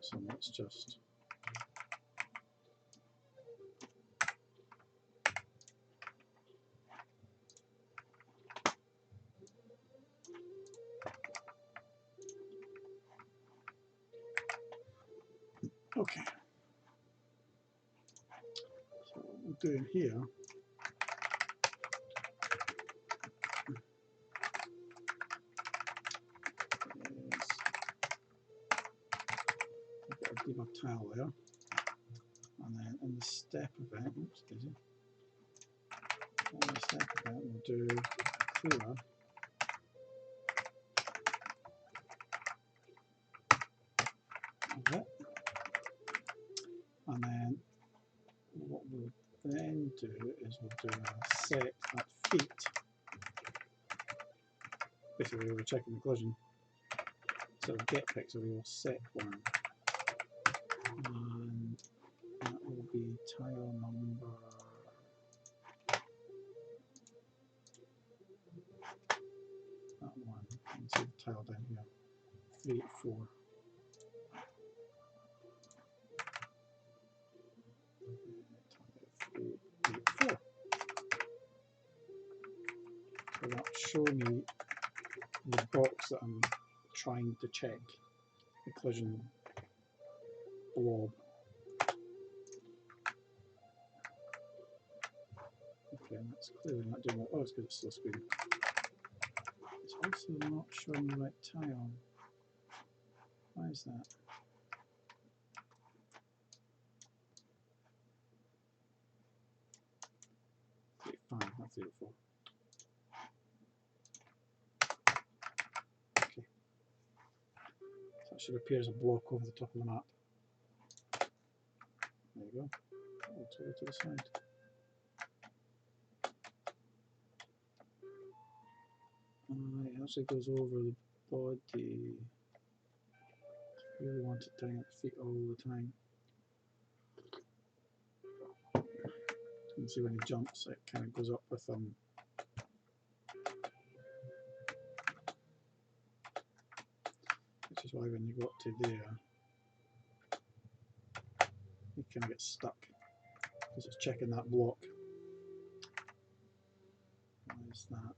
So let's just okay. So what we'll do here is I've got a debug tile there, and then in the step event, oops, daisy. In the step event, we'll do clear. Okay. And then what we'll then do is we'll do a set at feet. Basically, we're checking the collision. So get pixel, we will set one, and that will be tile number. That one. You can see the tile down here. 384. So that'll show me the box that I'm trying to check, the collision blob. Okay, that's clearly not doing that. Oh, it's because it's still spinning. It's also not showing the right tile. Why is that? Not 384. Okay. So that should appear as a block over the top of the map. There you go. I'll take it to the side. It actually goes over the body. I really want it down at the feet all the time. You can see when he jumps, it kind of goes up with him. Which is why when you go up to there, you kind of get stuck because it's checking that block. Why is that?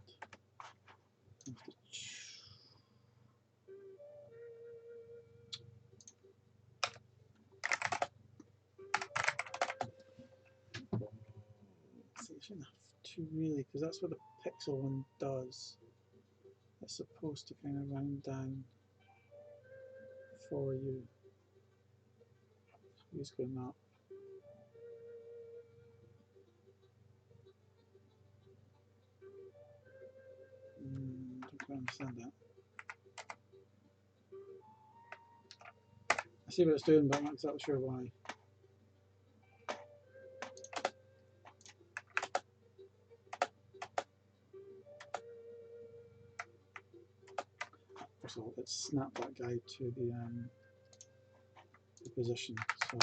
See, you shouldn't have to really, because that's what the pixel one does. It's supposed to kind of round down for you. So he's going up. Don't quite understand that. I see what it's doing, but I'm not exactly sure why. First of all, let's snap that guy to the position. So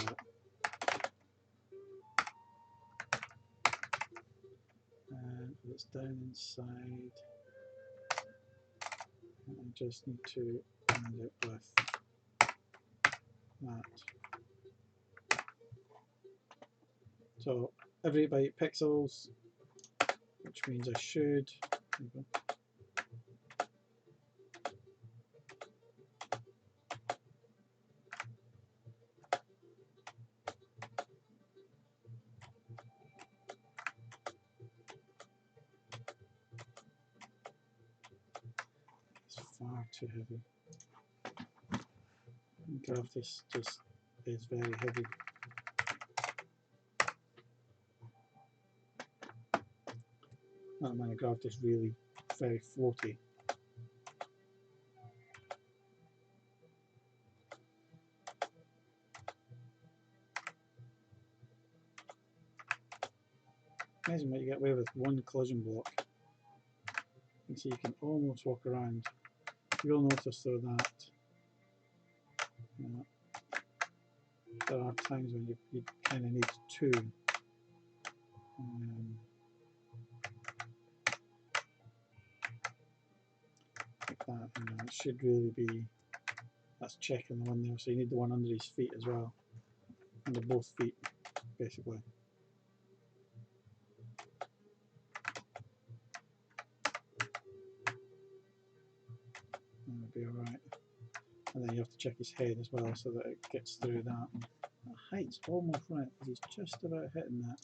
it's down inside. I just need to end it with that. So every 8 pixels, which means I should. There you go. It's far too heavy. Gravity just is very heavy. That amount of gravity is really very floaty. Amazing what you get away with one collision block. You can see you can almost walk around. You'll notice though that No. There are times when you kind of need two. Like that, and it should really be, that's checking the one there, so you need the one under his feet as well, under both feet basically. That'll be alright. And then you have to check his head as well so that it gets through that. The height's almost right, he's just about hitting that.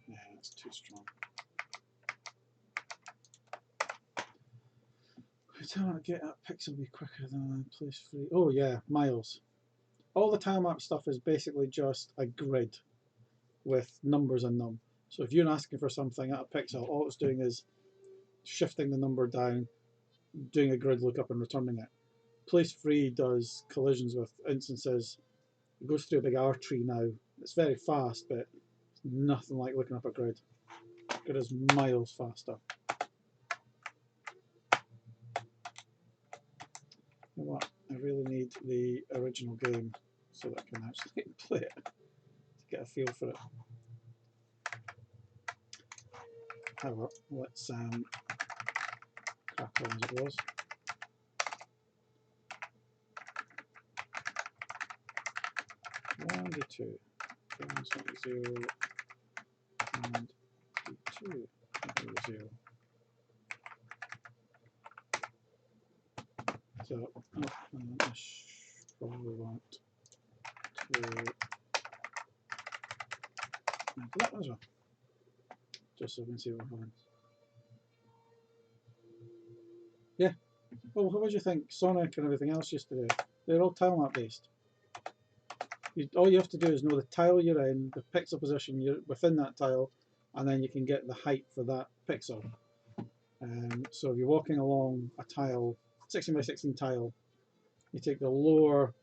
Yeah, that's too strong. I tell you, get that pixel be quicker than place free. Oh yeah, miles. All the tile map stuff is basically just a grid with numbers in them. So if you're asking for something at a pixel, all it's doing is shifting the number down, doing a grid lookup and returning it. Place free does collisions with instances. It goes through a big R tree now. It's very fast, but it's nothing like looking up a grid. It is miles faster. You know what? I really need the original game so that I can actually play it to get a feel for it. However, let's crack on as it was. One D2, 0, and D2, 0. So, I probably want to do that as well, just so we can see what happens. Yeah. Well, what did you think? Sonic and everything else yesterday, they're all tile map based. All you have to do is know the tile you're in, the pixel position you're within that tile, and then you can get the height for that pixel. So if you're walking along a tile, 16 by 16 tile, you take the lower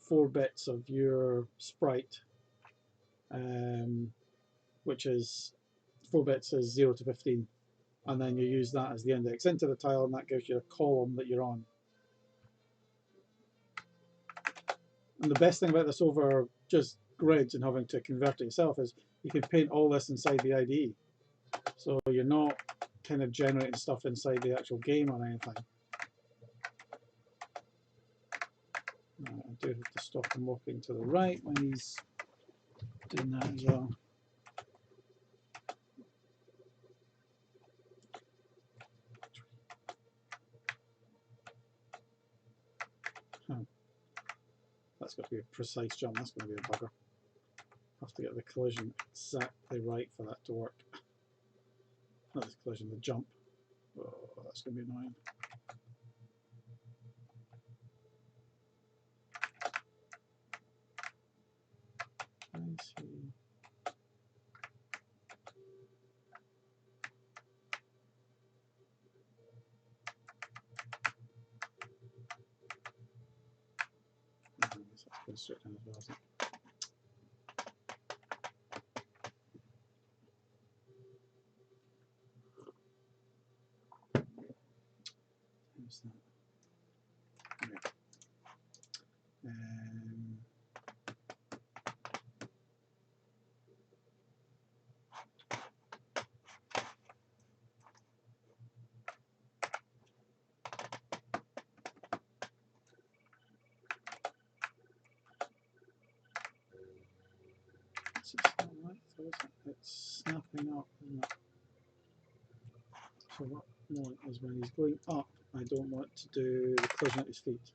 4 bits of your sprite, which is 4 bits is 0 to 15, and then you use that as the index into the tile, and that gives you a column that you're on. And the best thing about this over just grids and having to convert it yourself is you can paint all this inside the IDE. So you're not kind of generating stuff inside the actual game or anything. I do have to stop him walking to the right when he's doing that as well. That's got to be a precise jump. That's going to be a bugger. Have to get the collision exactly right for that to work. Not the collision, the jump. Oh, that's going to be annoying. Let's see. That's going straight down as well, isn't it? Where's that? Yeah. It's not right, though, is it? It's snapping up, isn't it? So what I want is when he's going up, I don't want to do the collision at his feet.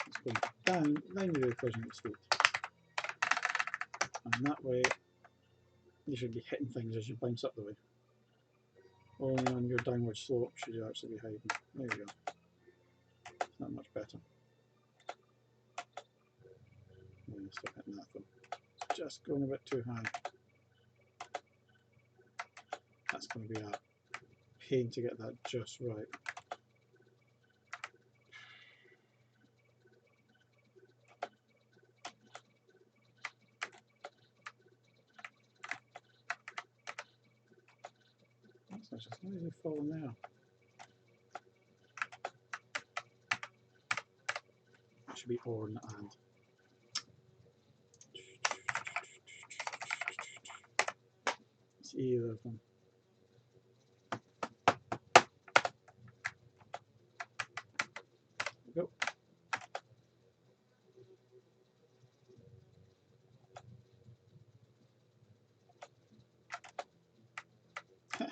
It's going down, then you do the collision at his feet. And that way, you should be hitting things as you bounce up the way. Only on your downward slope should you actually be hiding. There you go. It's not much better. Stop hitting that though. It's just going a bit too high. That's going to be a pain to get that just right. Why is it falling there? It should be or and. It's either of them. There we go. Hey.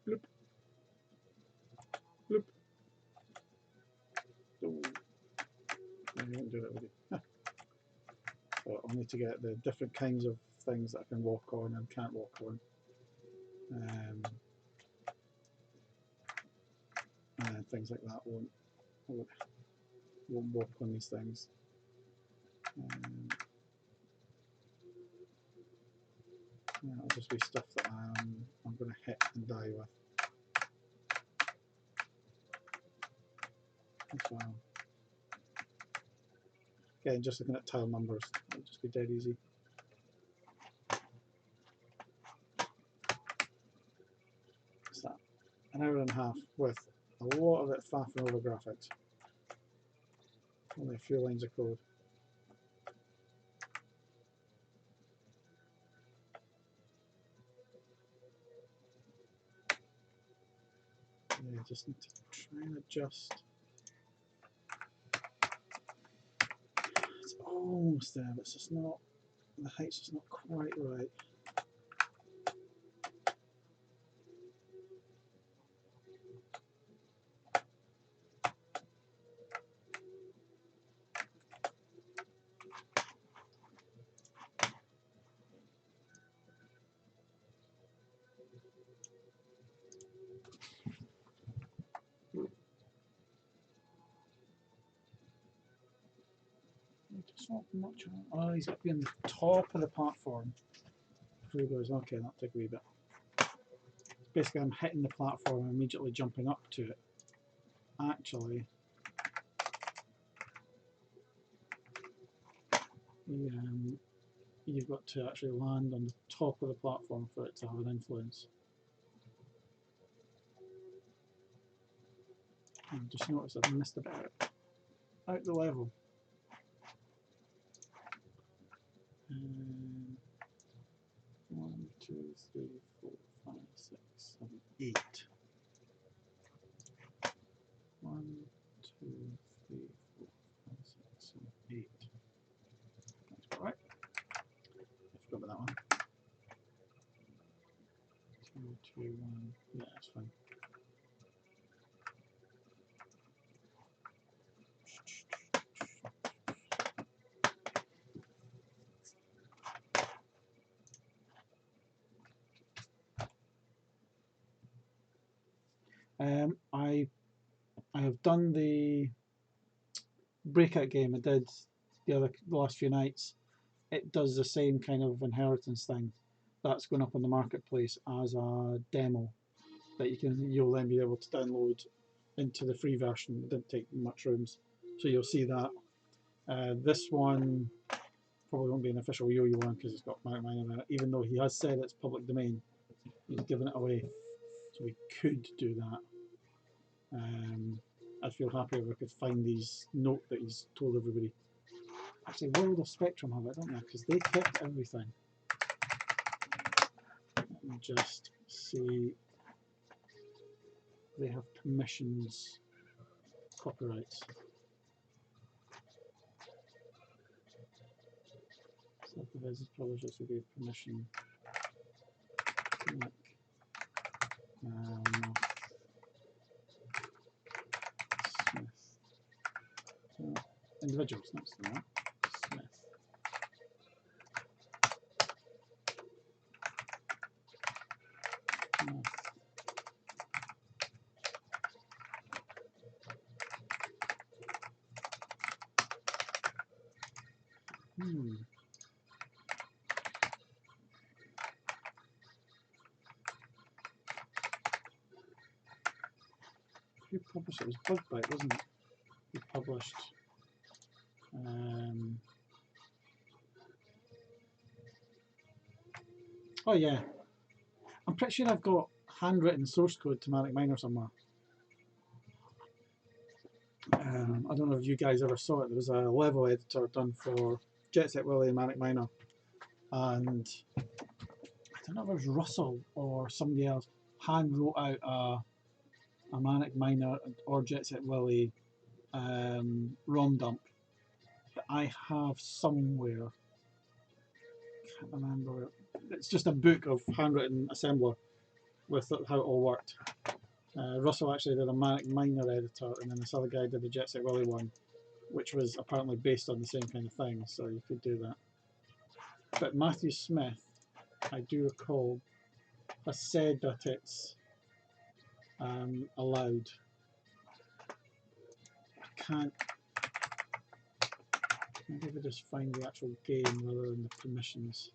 Bloop. Bloop. Oh. I won't do that with you. So I'll need to get the different kinds of things that I can walk on and can't walk on. And things like that won't walk on these things. That'll just be stuff that I'm going to hit and die with. As well. Again, just looking at tile numbers, it'll just be dead easy. What's that? An hour and a half with a lot of it faffing over graphics. Only a few lines of code. Yeah, just need to try and adjust. It's almost there, but it's just not, the height's just not quite right. Just not much. Oh, he's got to be on the top of the platform before he goes. Okay, that'll take a wee bit. Basically, I'm hitting the platform and immediately jumping up to it. Actually, you've got to actually land on the top of the platform for it to have an influence. I just noticed I've missed a bit out the level. 1, 2, 3, 4, 5, 6, 7, 8. 1, 2, 3, 4, 5, 6, 7, 8. That's about right. I forgot about that one. 2, 2, 1. Yeah, that's fine. I have done the breakout game I did the last few nights. It does the same kind of inheritance thing. That's going up on the marketplace as a demo that you'll then be able to download into the free version. It didn't take much rooms, so you'll see that. This one probably won't be an official Yo-Yo one because it's got Manic in it, even though he has said it's public domain. He's given it away, so we could do that. I'd feel happy if I could find these note that he's told everybody. Actually, World of Spectrum have it, don't they? Because they kept everything. Let me just see. They have permissions, copyrights. Self-advised publishers will give permission. Smith. So, individuals, that's the one. Smith. Who published it? It was Bug Bite, wasn't it? Who published. Oh yeah, I'm pretty sure I've got handwritten source code to Manic Miner somewhere. I don't know if you guys ever saw it. There was a level editor done for Jet Set Willy and Manic Miner, and I don't know if it was Russell or somebody else hand wrote out a Manic Miner or Jet Set Willy ROM dump that I have somewhere. Can't remember. It's just a book of handwritten assembler with how it all worked. Russell actually did a Manic Miner editor, and then this other guy did the Jet Set Willy one, which was apparently based on the same kind of thing, so you could do that. But Matthew Smith, I do recall, has said that it's allowed. I can't. Maybe if I just find the actual game rather than the permissions.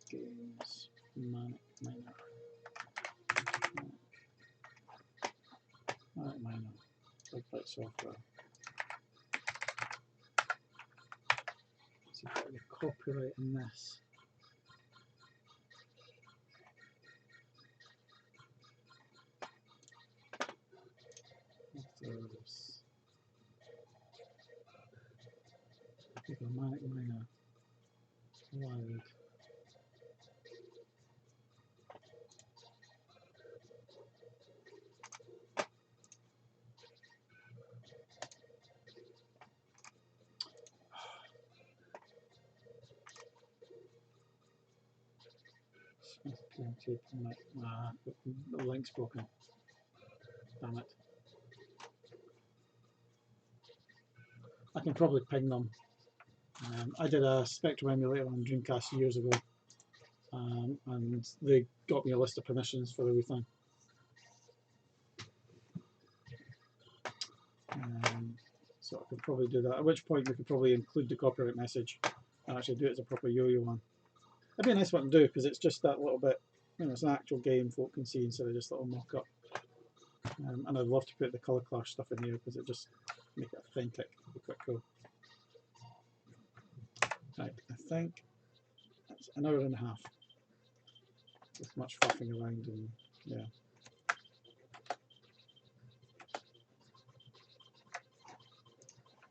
Games, Manic Miner. Manic Miner. Third-party software. So you've got any copyright in this. Authors. People Manic Miner. Allowed. Nah, the link's broken. Damn it. I can probably ping them. I did a Spectrum emulator on Dreamcast years ago, and they got me a list of permissions for everything. So I could probably do that, at which point we could probably include the copyright message and actually do it as a proper yo-yo one. It'd be a nice one to do, because it's just that little bit, you know, it's an actual game folk can see instead of just a little mock-up. And I'd love to put the colour clash stuff in here, because it just make it authentic. It'd be quite cool. Right, I think that's an hour and a half. With much faffing around and yeah.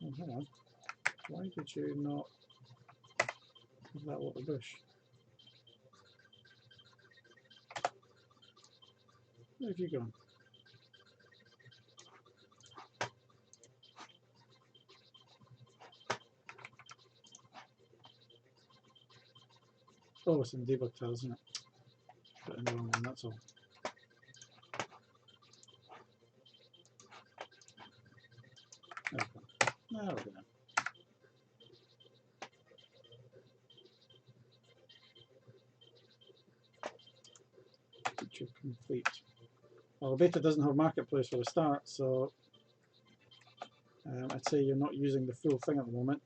Oh, hang on. Why did you not have that little bush? Where have you gone? Oh, it's in debug tiles, isn't it? Put in the wrong one, that's all. There we go. There we go. Feature complete. Well, the beta doesn't have marketplace for a start, so I'd say you're not using the full thing at the moment.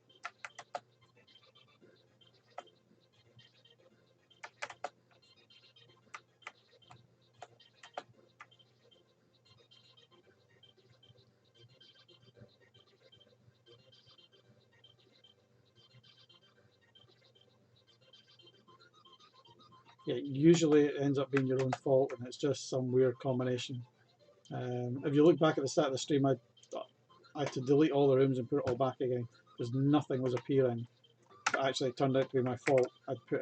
Yeah, usually it ends up being your own fault, and it's just some weird combination. If you look back at the start of the stream, I had to delete all the rooms and put it all back again because nothing was appearing. But actually, it turned out to be my fault. I'd put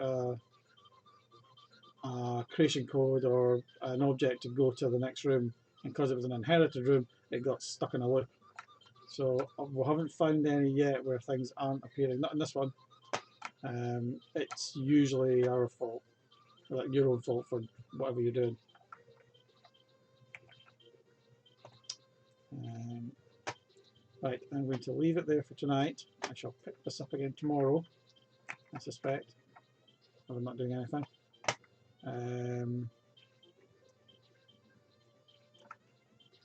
a creation code or an object to go to the next room, and because it was an inherited room, it got stuck in a loop. So we haven't found any yet where things aren't appearing. Not in this one. It's usually our fault, like your own fault for whatever you're doing. Right, I'm going to leave it there for tonight. I shall pick this up again tomorrow, I suspect, if I'm not doing anything.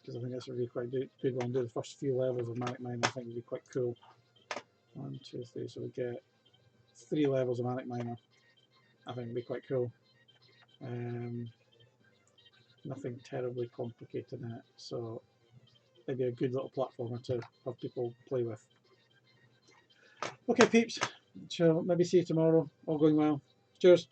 Because I think this would be quite good one. Do the first few levels of Manic Miner, I think would be quite cool. 1, 2, 3, so we get 3 levels of Manic Miner. I think would be quite cool. Nothing terribly complicated in it, so maybe a good little platformer to have people play with. Okay, peeps. So maybe see you tomorrow. All going well. Cheers.